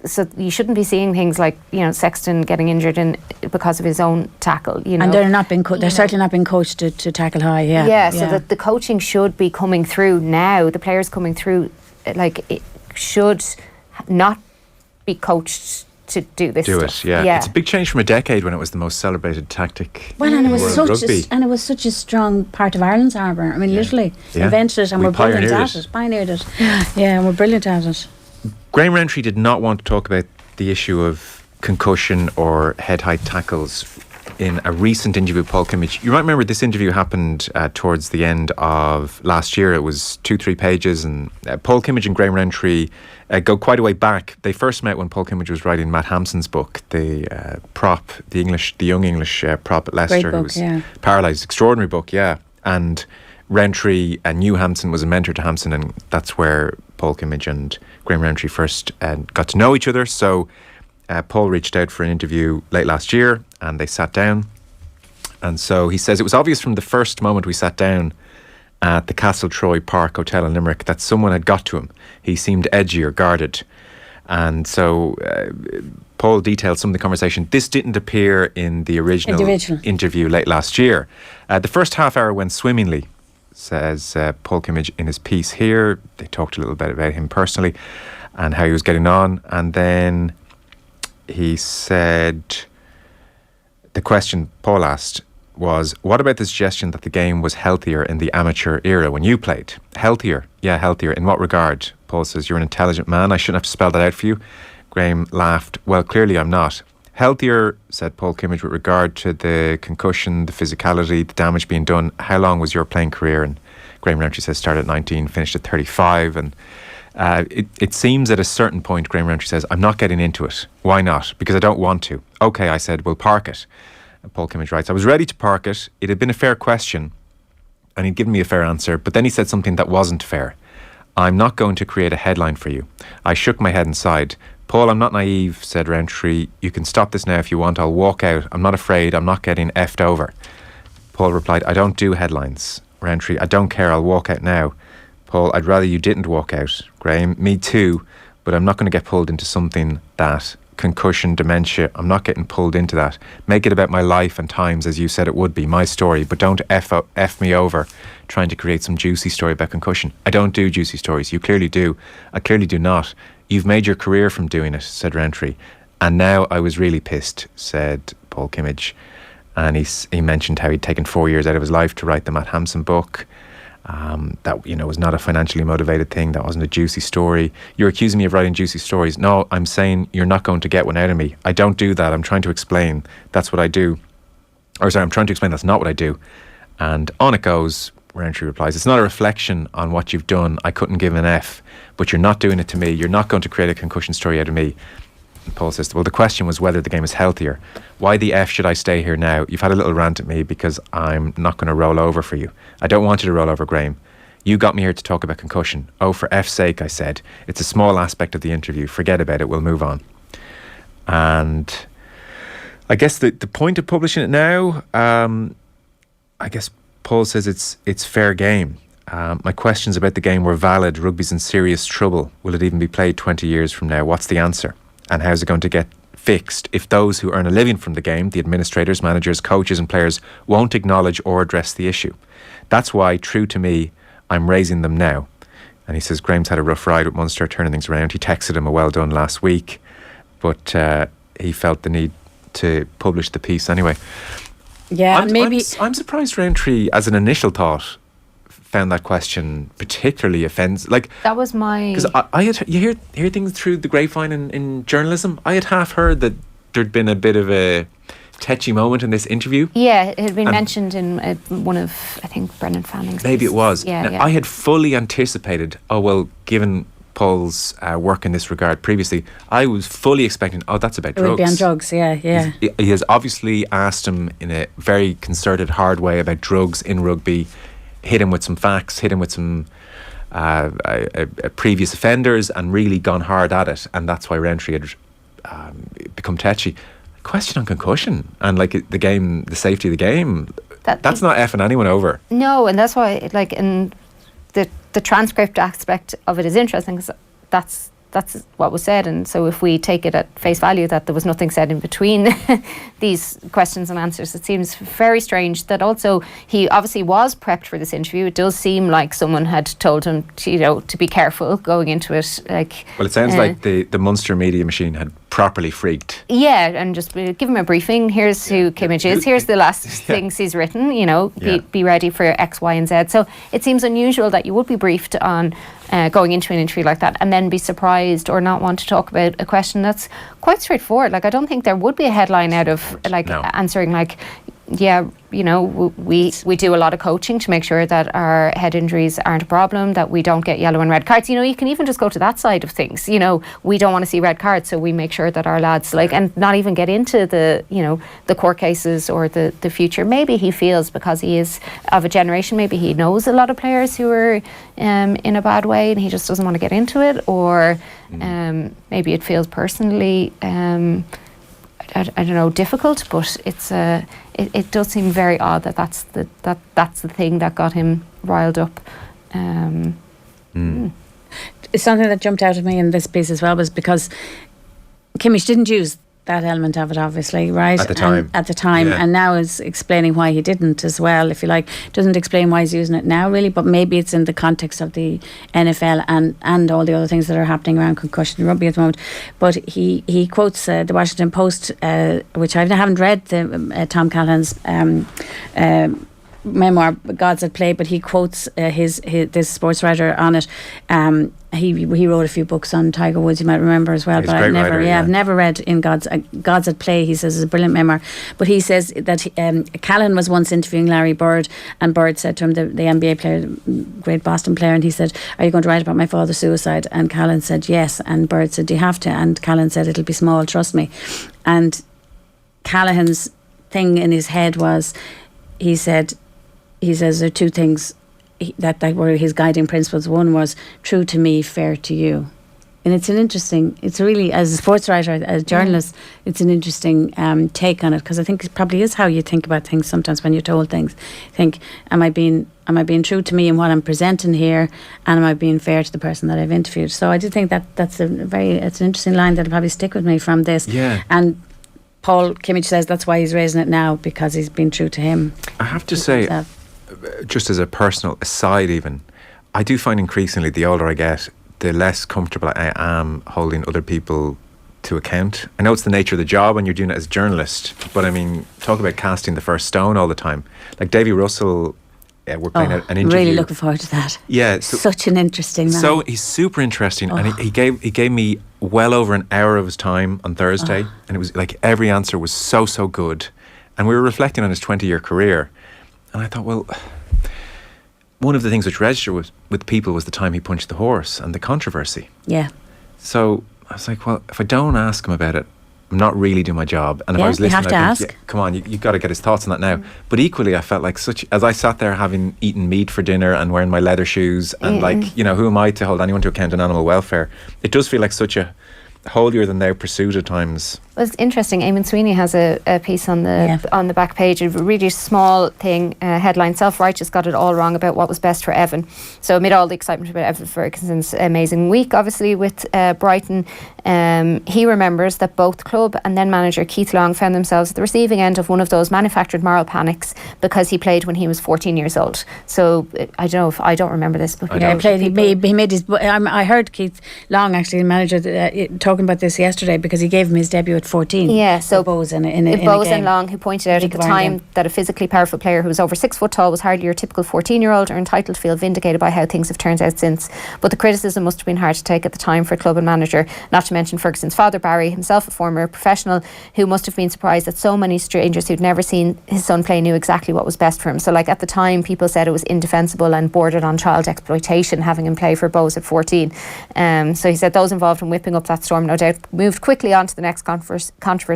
So you shouldn't be seeing things like, Sexton getting injured because of his own tackle, And they're not being they're certainly not being coached to tackle high, so that the coaching should be coming through now. The players coming through, it should not be coached to do this stuff. It's a big change from a decade when it was the most celebrated tactic. Well, and it was rugby. such a strong part of Ireland's armour. I mean, literally invented it, and we're brilliant at it. Pioneered it. Yeah, and we're brilliant at it. Graham Rentry did not want to talk about the issue of concussion or head height tackles in a recent interview with Paul Kimmage. You might remember this interview happened towards the end of last year. It was 2-3 pages, and Paul Kimmage and Graham Rentry go quite a way back. They first met when Paul Kimmage was writing Matt Hampson's book, the young English prop at Leicester, who was paralysed. Extraordinary book, and Rentry knew Hampson, was a mentor to Hampson, and that's where Paul Kimmage and Graham Rentry first got to know each other. So Paul reached out for an interview late last year, and they sat down. And so he says, it was obvious from the first moment we sat down at the Castle Troy Park Hotel in Limerick that someone had got to him. He seemed edgy or guarded. And so Paul detailed some of the conversation. This didn't appear in the original interview late last year. The first half hour went swimmingly, says Paul Kimmage in his piece here. They talked a little bit about him personally and how he was getting on. And then he said, the question Paul asked was, what about the suggestion that the game was healthier in the amateur era when you played? Healthier? Yeah, healthier. In what regard? Paul says, you're an intelligent man. I shouldn't have to spell that out for you. Graham laughed. Well, clearly I'm not. Healthier, said Paul Kimmage, with regard to the concussion, the physicality, the damage being done. How long was your playing career? And Graham Rentry says started at 19, finished at 35. And it seems at a certain point, Graham Rentry says, I'm not getting into it. Why not? Because I don't want to. Okay, I said, we'll park it. And Paul Kimmage writes, I was ready to park it. It had been a fair question, and he'd given me a fair answer. But then he said something that wasn't fair. I'm not going to create a headline for you. I shook my head and sighed. Paul, I'm not naive, said Rentry. You can stop this now if you want. I'll walk out. I'm not afraid. I'm not getting effed over. Paul replied, I don't do headlines. Rentry, I don't care. I'll walk out now. Paul, I'd rather you didn't walk out. Graham, me too, but I'm not going to get pulled into something that concussion, dementia. I'm not getting pulled into that. Make it about my life and times as you said it would be, my story, but don't F me over trying to create some juicy story about concussion. I don't do juicy stories. You clearly do. I clearly do not. You've made your career from doing it, said Rentry. And now I was really pissed, said Paul Kimmage. And he mentioned how he'd taken 4 years out of his life to write the Matt Hampson book. That was not a financially motivated thing. That wasn't a juicy story. You're accusing me of writing juicy stories. No, I'm saying you're not going to get one out of me. I don't do that. I'm trying to explain that's what I do. I'm trying to explain that's not what I do. And on it goes. Rentry replies, it's not a reflection on what you've done. I couldn't give an F, but you're not doing it to me. You're not going to create a concussion story out of me. And Paul says, well, the question was whether the game is healthier. Why the F should I stay here now? You've had a little rant at me because I'm not going to roll over for you. I don't want you to roll over, Graham. You got me here to talk about concussion. Oh, for F's sake, I said. It's a small aspect of the interview. Forget about it. We'll move on. And I guess the point of publishing it now, I guess Paul says it's fair game. My questions about the game were valid. Rugby's in serious trouble. Will it even be played 20 years from now? What's the answer? And how's it going to get fixed if those who earn a living from the game, the administrators, managers, coaches and players, won't acknowledge or address the issue? That's why, true to me, I'm raising them now. And he says Graham's had a rough ride with Munster, turning things around. He texted him a well done last week, but he felt the need to publish the piece anyway. Yeah, I'm surprised Rowntree, as an initial thought, found that question particularly offensive. Like, that was my... Because I had, you hear things through the grapevine in journalism. I had half heard that there'd been a bit of a tetchy moment in this interview. Yeah, it had been mentioned in one of, I think, Brendan Fanning's Maybe pieces. it was. Yeah, now, yeah. I had fully anticipated, given Paul's work in this regard previously, I was fully expecting, that's about drugs. It would be on drugs, yeah. He has obviously asked him in a very concerted, hard way about drugs in rugby, hit him with some facts, hit him with some previous offenders, and really gone hard at it. And that's why Rowntree had become tetchy. Question on concussion and like the game, the safety of the game. That's not effing anyone over. No, and that's why, like, in the transcript aspect of it is interesting because that's what was said, and so if we take it at face value that there was nothing said in between these questions and answers, it seems very strange that also he obviously was prepped for this interview. It does seem like someone had told him to be careful going into it. Like, well, it sounds like the Munster media machine had properly freaked. Yeah, and just give him a briefing. Here's who Kimmage is. Here's the last things he's written. Be ready for X, Y, and Z. So it seems unusual that you would be briefed on going into an interview like that and then be surprised or not want to talk about a question that's quite straightforward. Like, I don't think there would be a headline out of answering like, yeah, we do a lot of coaching to make sure that our head injuries aren't a problem, that we don't get yellow and red cards. You can even just go to that side of things. We don't want to see red cards, so we make sure that our lads and not even get into the court cases or the future. Maybe he feels because he is of a generation, maybe he knows a lot of players who are in a bad way and he just doesn't want to get into it, or maybe it feels personally I don't know, difficult, but it does seem very odd that that's the thing that got him riled up. It's something that jumped out at me in this piece as well was because Kimmage didn't use that element of it, obviously, right? At the time, yeah. And now is explaining why he didn't as well, if you like. Doesn't explain why he's using it now, really, but maybe it's in the context of the NFL and all the other things that are happening around concussion rugby at the moment. But he quotes the Washington Post, which I haven't read, Tom Callahan's memoir Gods at Play, but he quotes this sports writer on it. He wrote a few books on Tiger Woods, you might remember as well. He's but I've never read in Gods at Play. He says it's a brilliant memoir, but he says that Callan was once interviewing Larry Bird, and Bird said to him, the NBA player, great Boston player, and he said, "Are you going to write about my father's suicide?" And Callan said yes, and Bird said, "Do you have to?" And Callan said, "It'll be small, trust me." And Callahan's thing in his head was, he says there are two things that were his guiding principles. One was true to me, fair to you. And it's really, as a sports writer, as a journalist, it's an interesting take on it, because I think it probably is how you think about things sometimes when you're told things. Think, am I being true to me in what I'm presenting here, and am I being fair to the person that I've interviewed? So I do think it's an interesting line that'll probably stick with me from this. Yeah. And Paul Kimmage says that's why he's raising it now, because he's been true to him. I have to say, just as a personal aside even, I do find increasingly the older I get, the less comfortable I am holding other people to account. I know it's the nature of the job and you're doing it as a journalist, but I mean, talk about casting the first stone all the time. Like Davy Russell, we're playing an interview. Really looking forward to that. Yeah. Such an interesting man. So he's super interesting, and he gave me well over an hour of his time on Thursday, and it was like every answer was so good. And we were reflecting on his 20-year career. And I thought, well, one of the things which registered with people was the time he punched the horse and the controversy. Yeah. So I was like, well, if I don't ask him about it, I'm not really doing my job. And if I was listening, you have to ask. Yeah, come on, you've got to get his thoughts on that now. But equally, I felt like as I sat there having eaten meat for dinner and wearing my leather shoes and who am I to hold anyone to account on animal welfare? It does feel like such a holier than thou pursuit at times. Well, it's interesting. Eamon Sweeney has a piece on the back page, a really small thing, headline, Self-Righteous got it all wrong about what was best for Evan. So amid all the excitement about Evan Ferguson's amazing week, obviously, with Brighton, he remembers that both club and then manager Keith Long found themselves at the receiving end of one of those manufactured moral panics because he played when he was 14 years old. So I don't remember this, but he made his. I heard Keith Long, actually, the manager, talking about this yesterday because he gave him his debut at 14. Yeah, so Bowes in a Bowes game. and Long, who pointed out at the time that a physically powerful player who was over 6 foot tall was hardly your typical 14-year-old, are entitled to feel vindicated by how things have turned out since. But the criticism must have been hard to take at the time for club and manager, not to mention Ferguson's father Barry, himself a former professional, who must have been surprised that so many strangers who'd never seen his son play knew exactly what was best for him. So like at the time, people said it was indefensible and bordered on child exploitation having him play for Bowes at 14. So he said those involved in whipping up that storm no doubt moved quickly on to the next controversy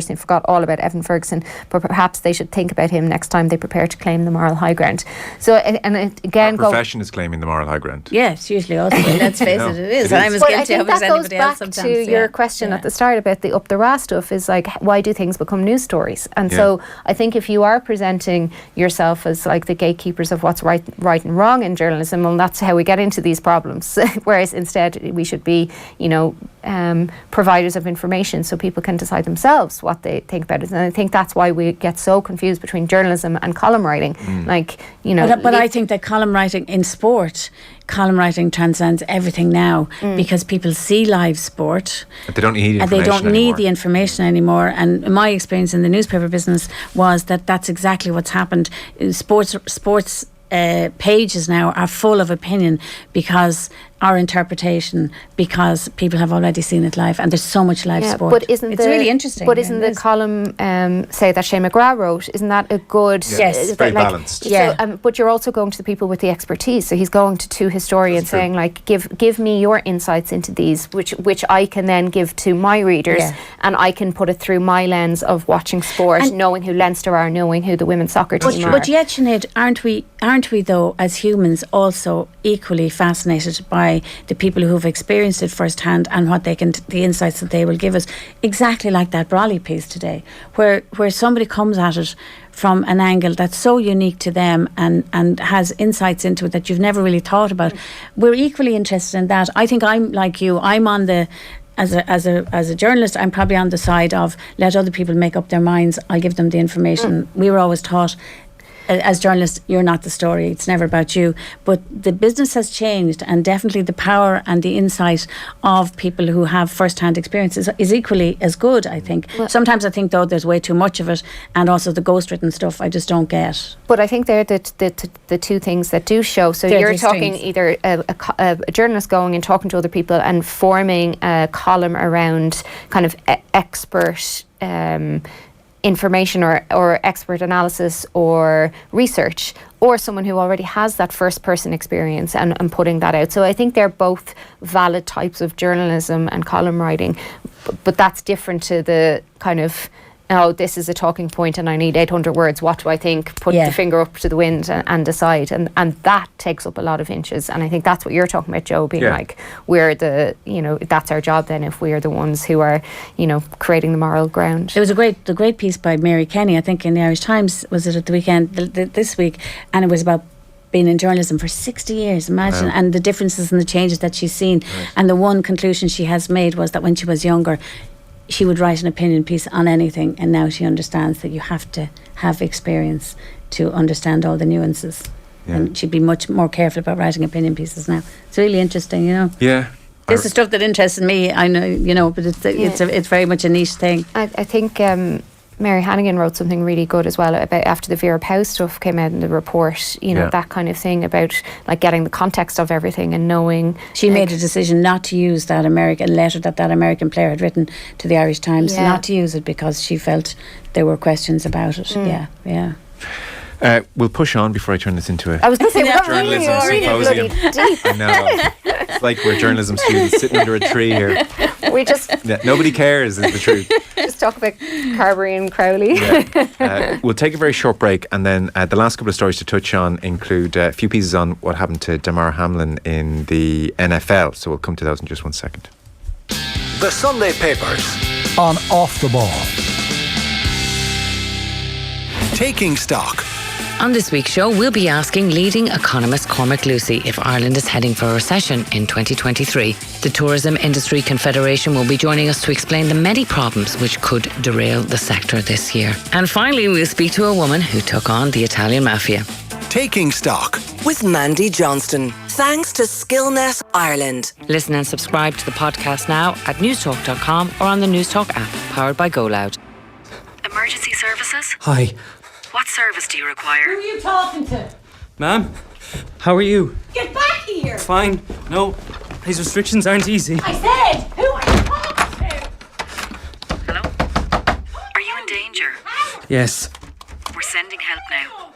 and forgot all about Evan Ferguson, but perhaps they should think about him next time they prepare to claim the moral high ground. So again, our profession is claiming the moral high ground. Yes, usually also. Let's face it is. And I'm as guilty of it as anybody else sometimes. To your question at the start about the up the Ra stuff is like, why do things become news stories? And so I think if you are presenting yourself as like the gatekeepers of what's right and wrong in journalism, well, that's how we get into these problems. Whereas instead we should be, providers of information so people can decide themselves what they think about it. And I think that's why we get so confused between journalism and column writing. But I think that column writing in sport, column writing transcends everything now because people see live sport. But they don't need and they don't need the information anymore. And my experience in the newspaper business was that that's exactly what's happened. Sports pages now are full of opinion because our interpretation, because people have already seen it live, and there's so much live sport. But it's really interesting. But isn't the column, say that Shane McGrath wrote, isn't that a good? Yes, it's very balanced. But you're also going to the people with the expertise. So he's going to two historians saying, like, give me your insights into these, which I can then give to my readers, and I can put it through my lens of watching sport, and knowing who Leinster are, knowing who the women's soccer team are. But yet, Sinead, aren't we though, as humans, also equally fascinated by the people who've experienced it firsthand and what the insights that they will give us, exactly like that Brawley piece today, where somebody comes at it from an angle that's so unique to them and has insights into it that you've never really thought about. We're equally interested in that. I think I'm like you. I'm on the as a journalist, I'm probably on the side of let other people make up their minds. I'll give them the information. We were always taught, as journalists, you're not the story, it's never about you. But the business has changed, and definitely the power and the insight of people who have first-hand experiences is equally as good, I think. Sometimes I think, though, there's way too much of it, and also the ghostwritten stuff I just don't get. But I think they're the two things that do show. So you're talking either a journalist going and talking to other people and forming a column around kind of expert information or expert analysis or research, or someone who already has that first person experience and putting that out. So I think they're both valid types of journalism and column writing, but that's different to the kind of, oh, this is a talking point and I need 800 words, what do I think? Put the finger up to the wind and decide. And that takes up a lot of inches. And I think that's what you're talking about, Joe, being like, we're the, that's our job then if we're the ones who are, creating the moral ground. There was a great piece by Mary Kenny, I think in the Irish Times, was it at the weekend, this week, and it was about been in journalism for 60 years, imagine, and the differences and the changes that she's seen. Right. And the one conclusion she has made was that when she was younger, she would write an opinion piece on anything, and now she understands that you have to have experience to understand all the nuances. Yeah. And she'd be much more careful about writing opinion pieces now. It's really interesting, Yeah. This is stuff that interests me, I know, but it's very much a niche thing. I think Mary Hannigan wrote something really good as well about after the Vera Pauw stuff came out in the report, that kind of thing about like getting the context of everything and knowing. She made a decision not to use that American letter that American player had written to the Irish Times, not to use it because she felt there were questions about it. Yeah. We'll push on before I turn this into a I was going to say, journalism symposium. I know. It's like we're journalism students sitting under a tree here. We just... nobody cares, is the truth. Just talk about Carberry and Crowley. Yeah. We'll take a very short break, and then the last couple of stories to touch on include a few pieces on what happened to Damar Hamlin in the NFL. So we'll come to those in just 1 second. The Sunday Papers on Off the Ball. Taking stock. On this week's show, we'll be asking leading economist Cormac Lucy if Ireland is heading for a recession in 2023. The Tourism Industry Confederation will be joining us to explain the many problems which could derail the sector this year. And finally, we'll speak to a woman who took on the Italian mafia. Taking stock. With Mandy Johnston. Thanks to Skillnet Ireland. Listen and subscribe to the podcast now at newstalk.com or on the Newstalk app, powered by GoLoud. Emergency services? Hi. What service do you require? Who are you talking to? Ma'am, how are you? Get back here! Fine. No, these restrictions aren't easy. I said, who are you talking to? Hello? Are you in danger? Yes. We're sending help now.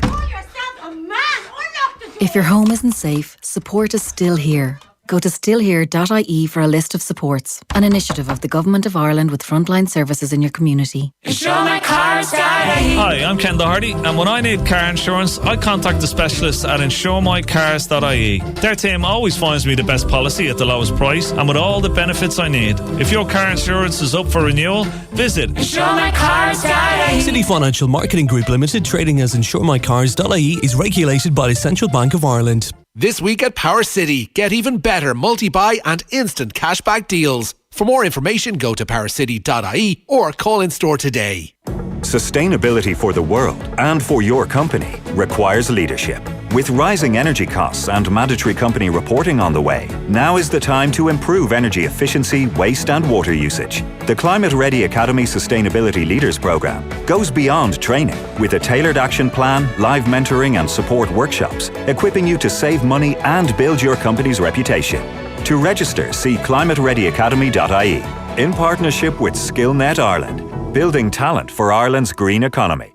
Call yourself a man or lock the door. If your home isn't safe, support is still here. Go to stillhere.ie for a list of supports, an initiative of the Government of Ireland with frontline services in your community. Hi, I'm Ken Doherty, and when I need car insurance, I contact the specialists at insuremycars.ie. Their team always finds me the best policy at the lowest price and with all the benefits I need. If your car insurance is up for renewal, visit insuremycars.ie. City Financial Marketing Group Limited, trading as insuremycars.ie, is regulated by the Central Bank of Ireland. This week at Power City, get even better multi-buy and instant cashback deals. For more information, go to powercity.ie or call in store today. Sustainability for the world and for your company requires leadership. With rising energy costs and mandatory company reporting on the way, now is the time to improve energy efficiency, waste and water usage. The Climate Ready Academy Sustainability Leaders Programme goes beyond training with a tailored action plan, live mentoring and support workshops, equipping you to save money and build your company's reputation. To register, see climatereadyacademy.ie in partnership with Skillnet Ireland, building talent for Ireland's green economy.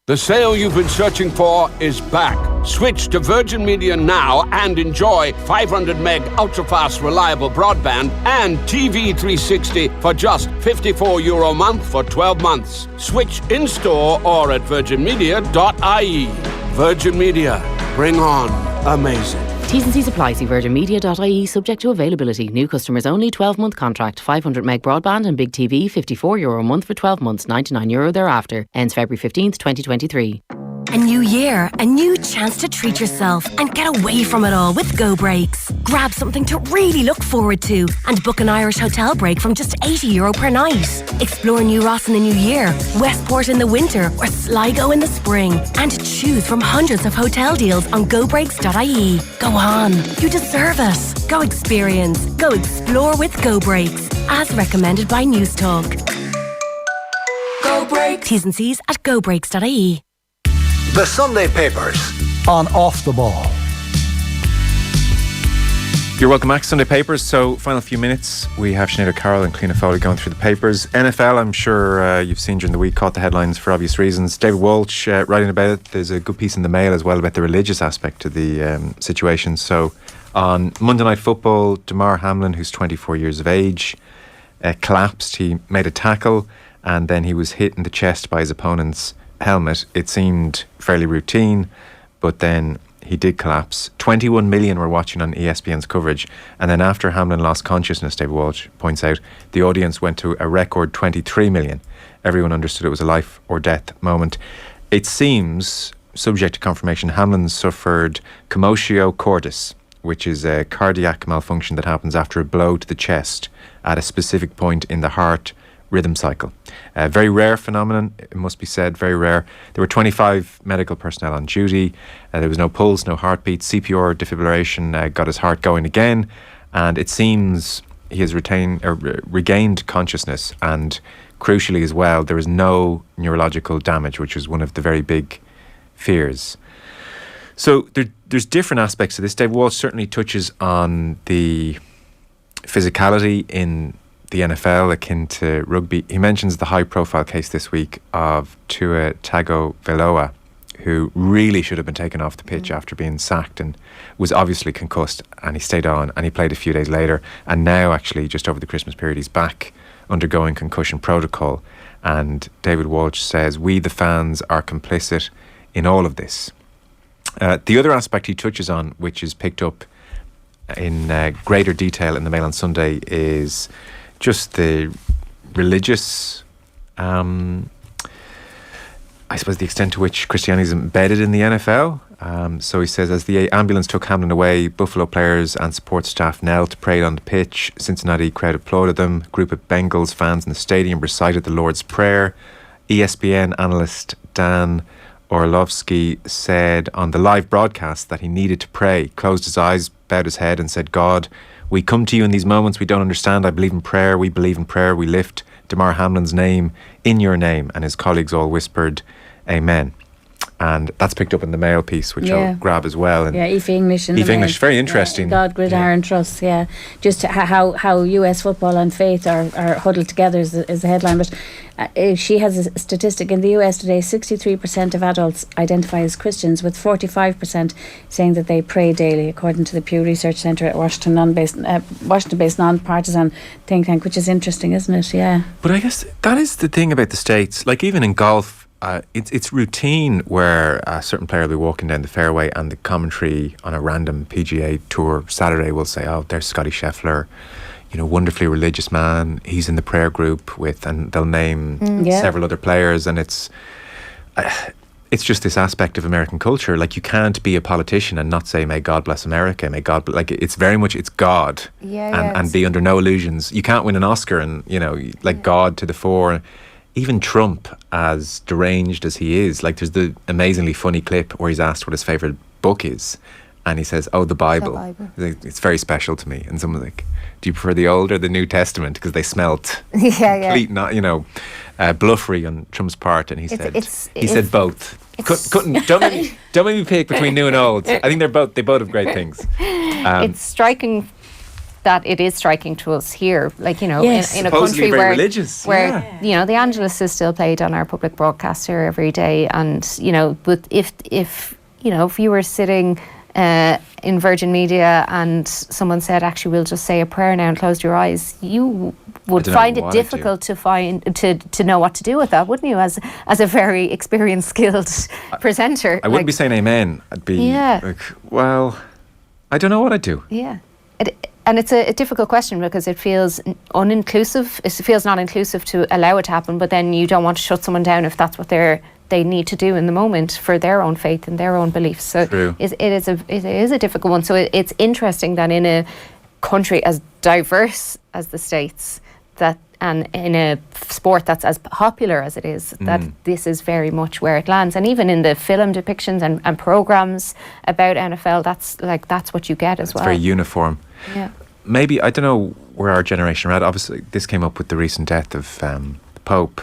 The sale you've been searching for is back. Switch to Virgin Media now and enjoy 500 meg ultra-fast reliable broadband and TV 360 for just €54 a month for 12 months. Switch in-store or at virginmedia.ie. Virgin Media. Bring on amazing. T's and C's apply. See virginmedia.ie, subject to availability. New customers only, 12-month contract. 500 meg broadband and big TV, €54 a month for 12 months, €99 thereafter. Ends February 15th, 2023. A new year, a new chance to treat yourself and get away from it all with Go Breaks. Grab something to really look forward to and book an Irish hotel break from just €80 per night. Explore New Ross in the new year, Westport in the winter or Sligo in the spring, and choose from hundreds of hotel deals on gobreaks.ie. Go on, you deserve it. Go experience, go explore with Go Breaks, as recommended by Newstalk. Go Breaks. T's and C's at gobreaks.ie. The Sunday Papers on Off the Ball. You're welcome back, Sunday Papers. So, final few minutes, we have Sinead O'Carroll and Cliona Foley going through the papers. NFL, I'm sure you've seen during the week, caught the headlines for obvious reasons. David Walsh writing about it. There's a good piece in the Mail as well about the religious aspect of the situation. So, on Monday Night Football, Damar Hamlin, who's 24 years of age, collapsed. He made a tackle and then he was hit in the chest by his opponent's helmet. It seemed fairly routine, but then he did collapse. 21 million were watching on ESPN's coverage, and then after Hamlin lost consciousness, David Walsh points out, the audience went to a record 23 million. Everyone understood it was a life or death moment. It seems, subject to confirmation, Hamlin suffered commotio cordis, which is a cardiac malfunction that happens after a blow to the chest at a specific point in the heart rhythm cycle. A very rare phenomenon, it must be said, very rare. There were 25 medical personnel on duty. There was no pulse, no heartbeat. CPR defibrillation got his heart going again, and it seems he has regained consciousness, and crucially as well, there is no neurological damage, which was one of the very big fears. So there's different aspects to this. Dave Walsh certainly touches on the physicality in the NFL akin to rugby. He mentions the high-profile case this week of Tua Tagovailoa, who really should have been taken off the pitch after being sacked and was obviously concussed, and he stayed on and he played a few days later, and now actually just over the Christmas period he's back undergoing concussion protocol. And David Walsh says, we the fans are complicit in all of this. The other aspect he touches on, which is picked up in greater detail in the Mail on Sunday, is just the religious, I suppose, the extent to which Christianity is embedded in the NFL. So he says, as the ambulance took Hamlin away, Buffalo players and support staff knelt, prayed on the pitch. Cincinnati crowd applauded them. A group of Bengals fans in the stadium recited the Lord's Prayer. ESPN analyst Dan Orlovsky said on the live broadcast that he needed to pray, closed his eyes, bowed his head and said, God, we come to you in these moments we don't understand. I believe in prayer. We believe in prayer. We lift Damar Hamlin's name in your name. And his colleagues all whispered, Amen. And that's picked up in the Mail piece, which I'll grab as well. And Aoife English. Aoife English, very interesting. God, Grid, Iron Trust, Just how US football and faith are huddled together is the headline. But she has a statistic in the US today, 63% of adults identify as Christians, with 45% saying that they pray daily, according to the Pew Research Centre at Washington-based non-partisan think tank, which is interesting, isn't it? Yeah. But I guess that is the thing about the States. Like even in golf, it's routine where a certain player will be walking down the fairway and the commentary on a random PGA Tour Saturday will say, oh, there's Scotty Scheffler, wonderfully religious man, he's in the prayer group with, and they'll name several other players. And it's just this aspect of American culture. Like, you can't be a politician and not say, may God bless America, may God, like, it's very much, it's God. And be under no illusions. You can't win an Oscar and, God to the fore. Even Trump, as deranged as he is, like, there's the amazingly funny clip where he's asked what his favourite book is, and he says, the Bible. It's very special to me. And someone's like, do you prefer the Old or the New Testament? Because they smelt complete, bluffery on Trump's part. And he said both. Don't make me pick between new and old. I think they both have great things. It's striking that it is striking to us here, like, in a country very where religious. The Angelus is still played on our public broadcast here every day, and but if you were sitting in Virgin Media and someone said, actually, we'll just say a prayer now and close your eyes, you would find it difficult to know what to do with that, wouldn't you, as a very experienced, skilled presenter? I wouldn't be saying amen. I'd be like, well, I don't know what I'd do. And it's a difficult question because it feels uninclusive. It feels not inclusive to allow it to happen, but then you don't want to shut someone down if that's what they need to do in the moment for their own faith and their own beliefs. So it is a difficult one. So it's interesting that in a country as diverse as the States, that and in a sport that's as popular as it is, that this is very much where it lands. And even in the film depictions and programs about NFL, that's what you get as well. It's very uniform. Yeah. Maybe, I don't know where our generation are at. Obviously, this came up with the recent death of the Pope.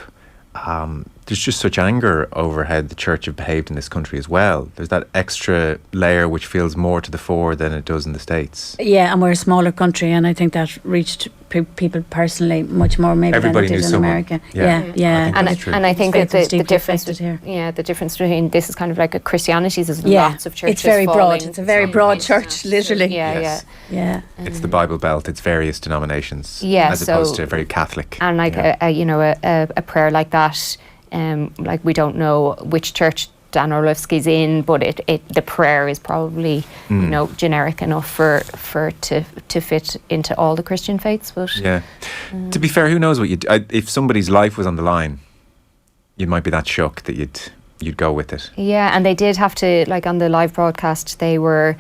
There's just such anger over how the church have behaved in this country as well. There's that extra layer which feels more to the fore than it does in the States. Yeah, and we're a smaller country, and I think that reached people personally much more maybe Everybody than it did in America. Yeah. And I think that the difference between this is kind of like a Christianity. There's lots of churches. It's very broad. It's a very broad church, literally. Yeah. It's the Bible Belt. It's various denominations, as opposed to very Catholic. And like a prayer like that. Like, we don't know which church Dan Orlovsky's in, but the prayer is probably generic enough for it to fit into all the Christian faiths. But to be fair, who knows what if somebody's life was on the line, you might be that shook that you'd go with it. Yeah, and they did have to, like, on the live broadcast, they were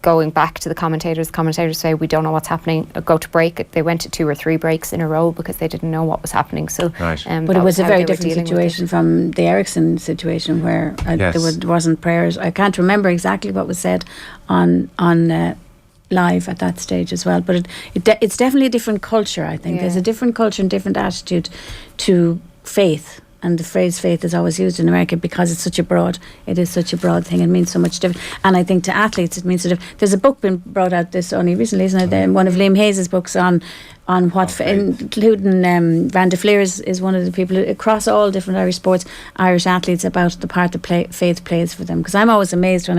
going back to the commentators. The commentators say, we don't know what's happening, go to break. They went to 2 or 3 breaks in a row because they didn't know what was happening. So, but it was a very different situation from the Ericsson situation where there wasn't prayers. I can't remember exactly what was said on live at that stage as well. But it's definitely a different culture, I think. There's a different culture and different attitude to faith. And the phrase faith is always used in America because it's such a broad thing. It means so much different. And I think to athletes it means there's a book been brought out this only recently, isn't it? One of Liam Hayes' books on what, including Van der Fleer is one of the people across all different Irish sports, Irish athletes, about the part that faith plays for them. Because I'm always amazed when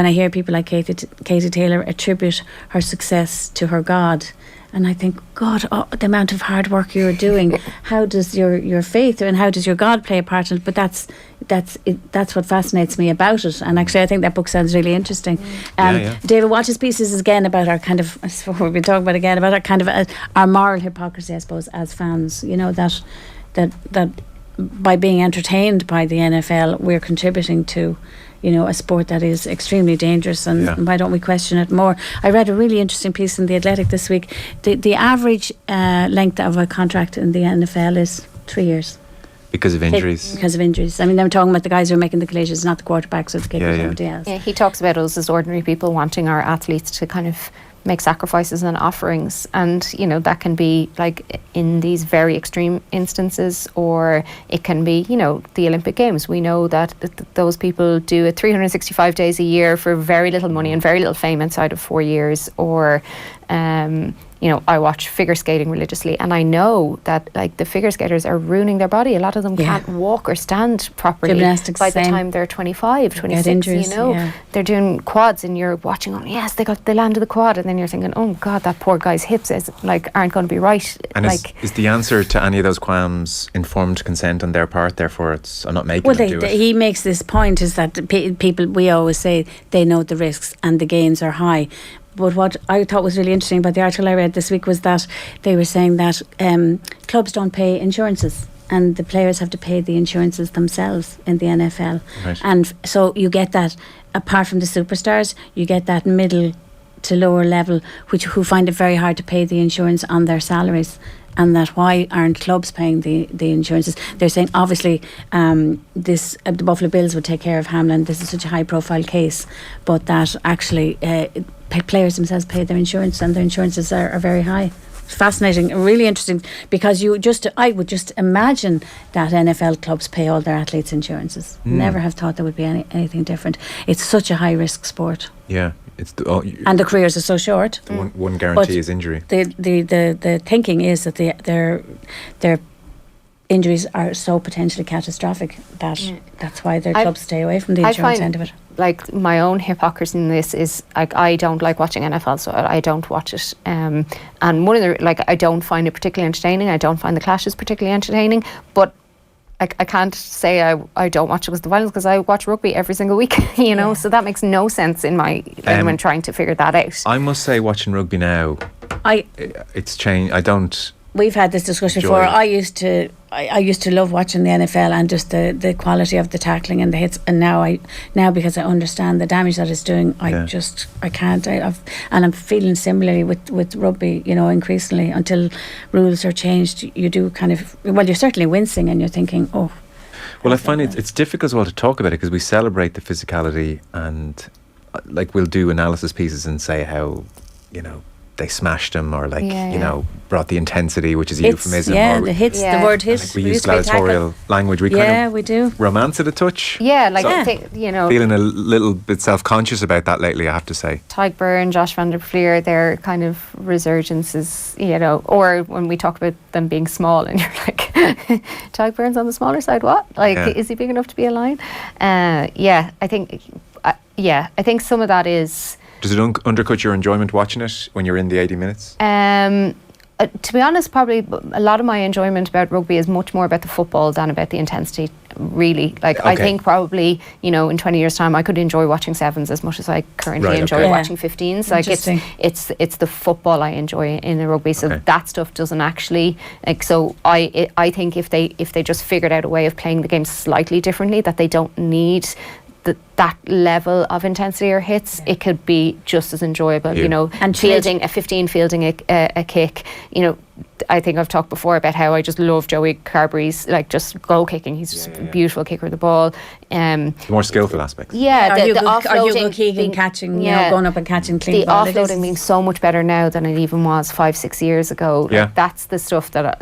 I hear people like Katie Taylor attribute her success to her God. And I think, God, the amount of hard work you're doing, how does your faith and how does your God play a part in it? But that's that's what fascinates me about it. And actually, I think that book sounds really interesting. David Walsh's pieces is again about our kind of, that's what we've been talking about again, about our kind of our moral hypocrisy, I suppose, as fans. You know, that by being entertained by the NFL, we're contributing to, you know, a sport that is extremely dangerous, and why don't we question it more? I read a really interesting piece in The Athletic this week. The average length of a contract in the NFL is 3 years. Because of injuries. Because of injuries. I mean, they're talking about the guys who are making the collisions, not the quarterbacks or the kickers or somebody else. Yeah, he talks about us as ordinary people wanting our athletes to kind of make sacrifices and offerings, and you know, that can be like in these very extreme instances, or it can be, you know, the Olympic Games. We know that those people do it 365 days a year for very little money and very little fame inside of 4 years, or you know, I watch figure skating religiously, and I know that like the figure skaters are ruining their body. A lot of them can't walk or stand properly Gymnastics by the time they're 25, 26, injuries, you know. They're doing quads and you're watching, oh yes, they landed the quad, and then you're thinking, oh God, that poor guy's hips aren't going to be right. And is the answer to any of those qualms informed consent on their part? Therefore, I'm not making them do it. He makes this point is that people, we always say they know the risks and the gains are high. But what I thought was really interesting about the article I read this week was that they were saying that clubs don't pay insurances, and the players have to pay the insurances themselves in the NFL. Right. And so you get that, apart from the superstars, you get that middle to lower level who find it very hard to pay the insurance on their salaries. And that why aren't clubs paying the insurances? They're saying obviously the Buffalo Bills would take care of Hamlin. This is such a high profile case, but that actually players themselves pay their insurance, and their insurances are very high. Fascinating, really interesting, because I would just imagine that NFL clubs pay all their athletes' insurances. Never have thought there would be anything different. It's such a high risk sport. Yeah. And the careers are so short. One guarantee is injury. The thinking is that their injuries are so potentially catastrophic that that's why their clubs stay away from the insurance end of it. Like my own hypocrisy in this is like I don't like watching NFL, so I don't watch it. And one of the I don't find it particularly entertaining. I don't find the clashes particularly entertaining, but I can't say I don't watch it with the violence, because I watch rugby every single week, you know, so that makes no sense in my when trying to figure that out. I must say, watching rugby now, it's changed. I don't. We've had this discussion before. I used to love watching the NFL and just the quality of the tackling and the hits, and now because I understand the damage that it's doing, I can't. And I'm feeling similarly with rugby, you know, increasingly until rules are changed. You do kind of, well, you're certainly wincing and you're thinking, oh. Well, I find it's difficult as well to talk about it, because we celebrate the physicality, and like we'll do analysis pieces and say how, you know, they smashed him, or you know, brought the intensity, which is a euphemism. Yeah, the hits, the word hits. Like we use gladiatorial language. We kind of we do romance it a touch. Yeah, you know, feeling a little bit self-conscious about that lately, I have to say. Tyke Byrne, Josh van der Fleer, their kind of resurgences, you know, or when we talk about them being small, and you're like, Tyke Byrne's on the smaller side. What? Is he big enough to be a lion? I think some of that is. Does it undercut your enjoyment watching it when you're in the 80 minutes? To be honest, probably a lot of my enjoyment about rugby is much more about the football than about the intensity, really. I think probably, you know, in 20 years' time I could enjoy watching sevens as much as I currently enjoy watching 15s. Like it's the football I enjoy in the rugby, so that stuff doesn't actually so I think if they just figured out a way of playing the game slightly differently, that they don't need that level of intensity or hits, it could be just as enjoyable, you know. And fielding a kick, you know. I think I've talked before about how I just love Joey Carberry's just goal kicking. He's just a beautiful kicker of the ball. The more skillful aspects. Yeah, the offloading, Keegan catching, going up and catching clean the ball. The offloading being so much better now than it even was 5-6 years ago. That's the stuff that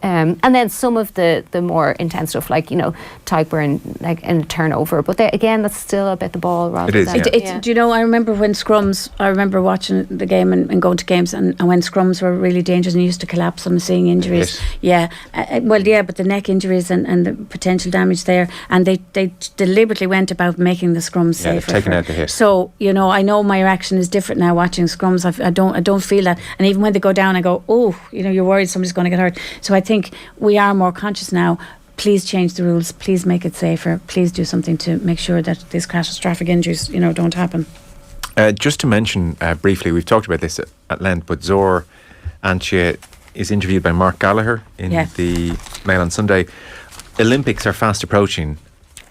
and then some of the more intense stuff, like, you know, Tyke Byrne, like in turnover, but again, that's still about the ball rather than. Do you know, I remember when scrums, I remember watching the game and going to games, and when scrums were really dangerous and used to collapse them, seeing injuries. But the neck injuries and the potential damage there, and they deliberately went about making the scrums safer. Taking out the hit. So, you know, I know my reaction is different now watching scrums. I don't feel that, and even when they go down, I go, oh, you know, you're worried somebody's going to get hurt. So I think we are more conscious now. please change the rules, please make it safer, please do something to make sure that these catastrophic injuries, don't happen. Just to mention briefly, we've talked about this at length, but Zor Antje is interviewed by Mark Gallagher in the Mail on Sunday. Olympics are fast approaching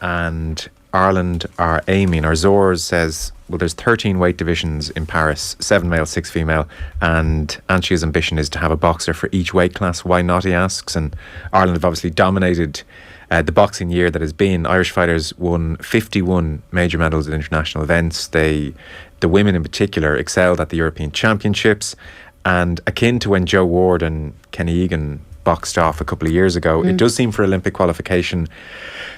and Ireland are aiming, or Zor says, well, there's 13 weight divisions in Paris, 7 male, 6 female, and Antje's ambition is to have a boxer for each weight class. Why not, he asks? And Ireland have obviously dominated the boxing year that has been. Irish fighters won 51 major medals at international events. The women in particular excelled at the European Championships, and akin to when Joe Ward and Kenny Egan boxed off a couple of years ago, it does seem for Olympic qualification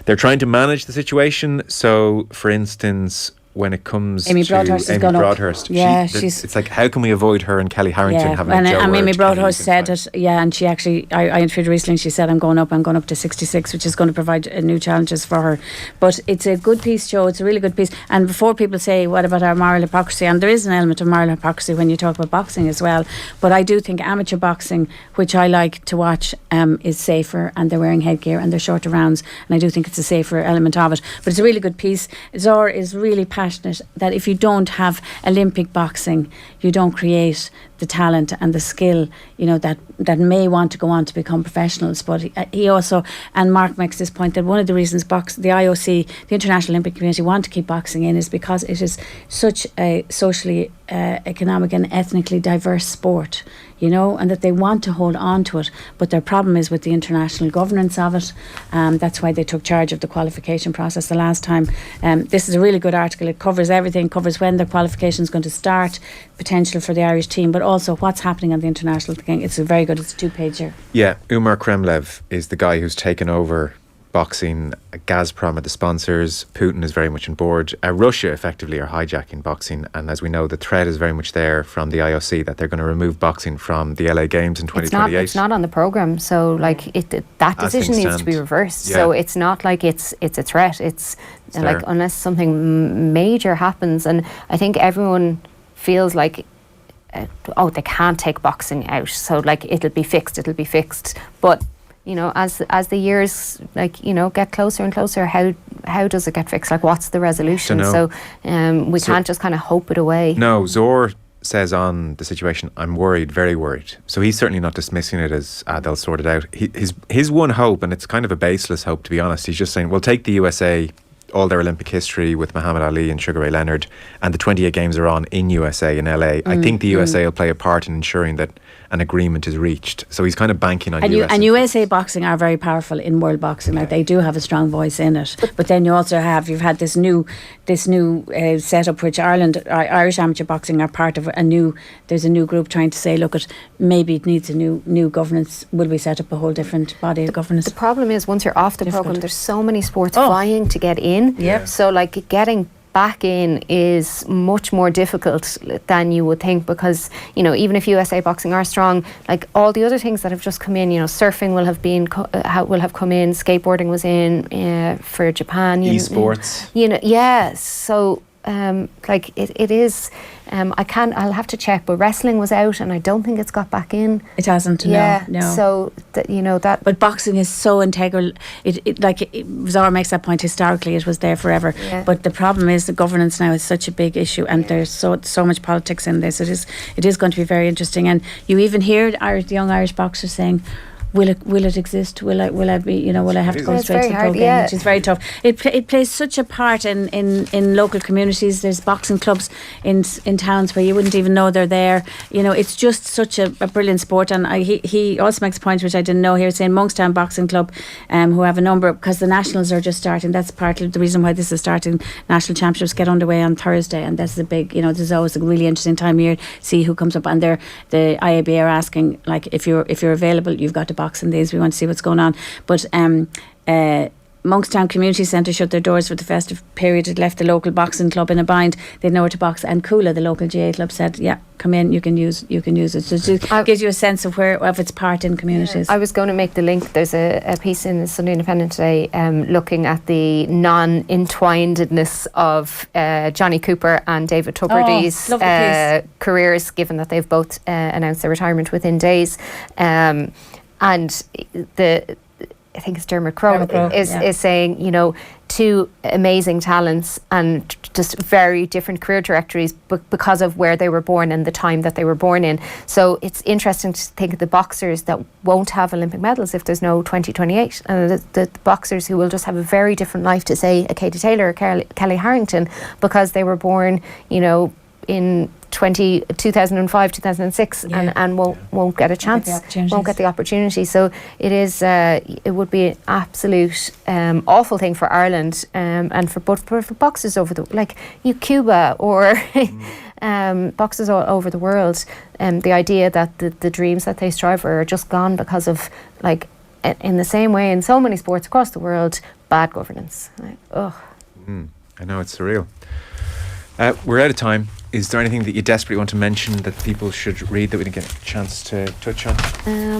they're trying to manage the situation. So, for instance, when it comes Amy to Broadhurst Amy Broadhurst, it's like, how can we avoid her and Kelly Harrington having a Joe and Amy Ward, Broadhurst said it, and she actually, I interviewed her recently, and she said, I'm going up to 66, which is going to provide new challenges for her. But it's a good piece, Joe, it's a really good piece. And before people say, what about our moral hypocrisy? And there is an element of moral hypocrisy when you talk about boxing as well. But I do think amateur boxing, which I like to watch, is safer, and they're wearing headgear and they're shorter rounds, and I do think it's a safer element of it. But it's a really good piece. Zor is really passionate that if you don't have Olympic boxing, you don't create the talent and the skill, that may want to go on to become professionals. But he also, and Mark makes this point, that one of the reasons the IOC, the International Olympic Committee, want to keep boxing in is because it is such a socially, economic and ethnically diverse sport, and that they want to hold on to it. But their problem is with the international governance of it. That's why they took charge of the qualification process the last time. This is a really good article. It covers everything, covers when the qualification is going to start, potential for the Irish team, but also what's happening on the international thing. It's very good. It's a 2-pager. Yeah, Umar Kremlev is the guy who's taken over boxing. Gazprom are the sponsors. Putin is very much on board. Russia effectively are hijacking boxing, and as we know, the threat is very much there from the IOC that they're going to remove boxing from the LA Games in 2028. It's not on the programme, so that decision needs to be reversed. Yeah. So it's not like it's a threat. It's like, unless something major happens, and I think everyone feels like they can't take boxing out, so it'll be fixed. But as the years get closer and closer, how does it get fixed? What's the resolution? So we can't just kind of hope it away. No, Zor says on the situation, I'm worried, very worried. So he's certainly not dismissing it as they'll sort it out. His one hope, and it's kind of a baseless hope to be honest, he's just saying, well, take the USA, all their Olympic history with Muhammad Ali and Sugar Ray Leonard, and the 28 games are on in USA in LA. I think the USA will play a part in ensuring that an agreement is reached. So he's kind of banking on USA. And USA boxing are very powerful in world boxing. They do have a strong voice in it. But then you've had this new setup, which Irish amateur boxing are part of there's a new group trying to say, look, maybe it needs a new governance. Will we set up a whole different body of governance? The problem is, once you're off the programme, there's so many sports vying to get in. Yeah. So getting back in is much more difficult than you would think, because even if USA boxing are strong, all the other things that have just come in, surfing will have come in, skateboarding was in for Japan, esports, so it is. I'll have to check, but wrestling was out, and I don't think it's got back in. It hasn't. Yeah. No. So that. But boxing is so integral. Zara makes that point. Historically, it was there forever. Yeah. But the problem is the governance now is such a big issue, and there's so much politics in this. It is going to be very interesting. And you even hear the young Irish boxers saying, Will it exist? Will I be? Will I have to go straight to the pro game? Which is very tough. It plays such a part in local communities. There's boxing clubs in towns where you wouldn't even know they're there. It's just such a brilliant sport. And he also makes a point which I didn't know here, saying Monkstown Boxing Club, who have a number, because the nationals are just starting. That's part of the reason why this is starting. National championships get underway on Thursday, and that's a big. This is always a really interesting time of year. See who comes up, and the IAB are asking, if you're available, you've got to box in these. We want to see what's going on. But Monkstown Community Centre shut their doors for the festive period. It left the local boxing club in a bind. They know where to box. And Coola, the local GA club, said, "Yeah, come in. You can use it." So it gives you a sense of its part in communities. I was going to make the link. There's a piece in the Sunday Independent today looking at the non-entwinedness of Johnny Cooper and David Tubridy's careers, given that they've both announced their retirement within days. And I think it's Dermot Crowe, is saying, you know, two amazing talents and just very different career trajectories because of where they were born and the time that they were born in. So it's interesting to think of the boxers that won't have Olympic medals if there's no 2028, and the boxers who will just have a very different life to, say, a Katie Taylor or Kelly Harrington, because they were born, you know, in 2005, 2006, and won't get a chance, won't get the opportunity. So it is, it would be an absolute awful thing for Ireland, and for boxers over the, like Cuba or boxers all over the world. The idea that the dreams that they strive for are just gone because of, like, in the same way in so many sports across the world, bad governance. Like, I know, it's surreal. We're out of time. Is there anything that you desperately want to mention that people should read that we didn't get a chance to touch on?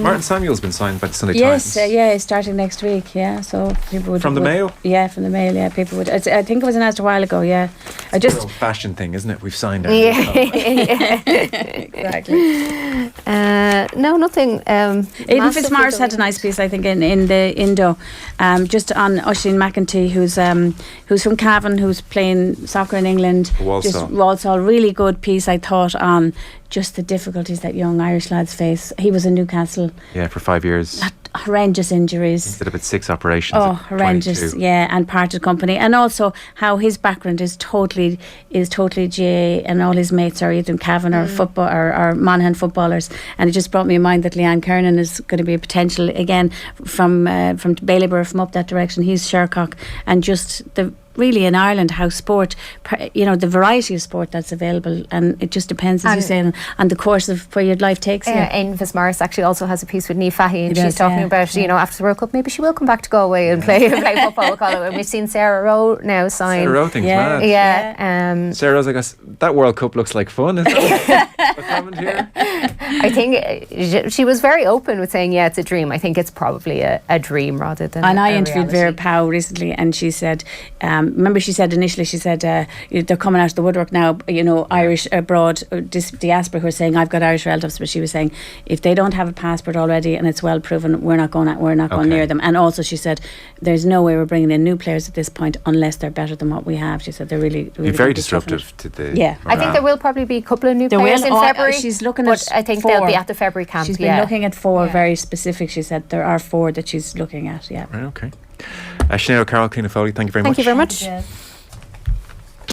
Martin Samuel's been signed by the Sunday Times. Yes, starting next week. So people would from the Mail. Yeah, from the Mail. Yeah, people would. I think it was announced a while ago. Yeah, it's an old-fashioned thing, isn't it? We've signed it. Exactly. No, nothing. Aidan Fitzmaurice had a nice piece, I think, in the Indo, just on Oisin McEntee, who's from Cavan, who's playing soccer in England. Walsall, really good piece, I thought, on just the difficulties that young Irish lads face. He was in Newcastle. Yeah, for 5 years. Horrendous injuries. Instead of about 6 operations. Oh, horrendous. 22. Yeah, and parted company. And also how his background is totally GAA, and all his mates are either in Cavan or football or Monaghan footballers. And it just brought me in mind that Leanne Kernan is going to be a potential again from Baileyburgh, from up that direction. He's Shercock, and just really in Ireland how sport, you know, the variety of sport that's available, and it just depends, as you say, on the course of where your life takes you. Aidan Fitzmaurice actually also has a piece with Niamh Fahey, and she's talking about, you know, after the World Cup maybe she will come back to Galway and play football with Galway. And we've seen Sarah Rowe now sign. Sarah Rowe thing's mad. Sarah Rowe's like, that World Cup looks like fun, isn't it? What's happened here? I think she was very open with saying, it's a dream. I think it's probably a dream rather than I interviewed Vera Powell recently, and she said, remember she said initially, they're coming out of the woodwork now, you know, Irish abroad, diaspora, who are saying, I've got Irish relatives, but she was saying, if they don't have a passport already and it's well proven, we're not going near them. And also she said, there's no way we're bringing in new players at this point unless they're better than what we have. She said they're really very disruptive to the I think there will probably be a couple of new players in February. She's looking but at I think 4. they'll be at the February camp. She's been looking at 4 very specific. She said there are 4 that she's looking at. Right, okay. Sinead O'Carroll, Cliona Foley, thank you very much. Thank you very much.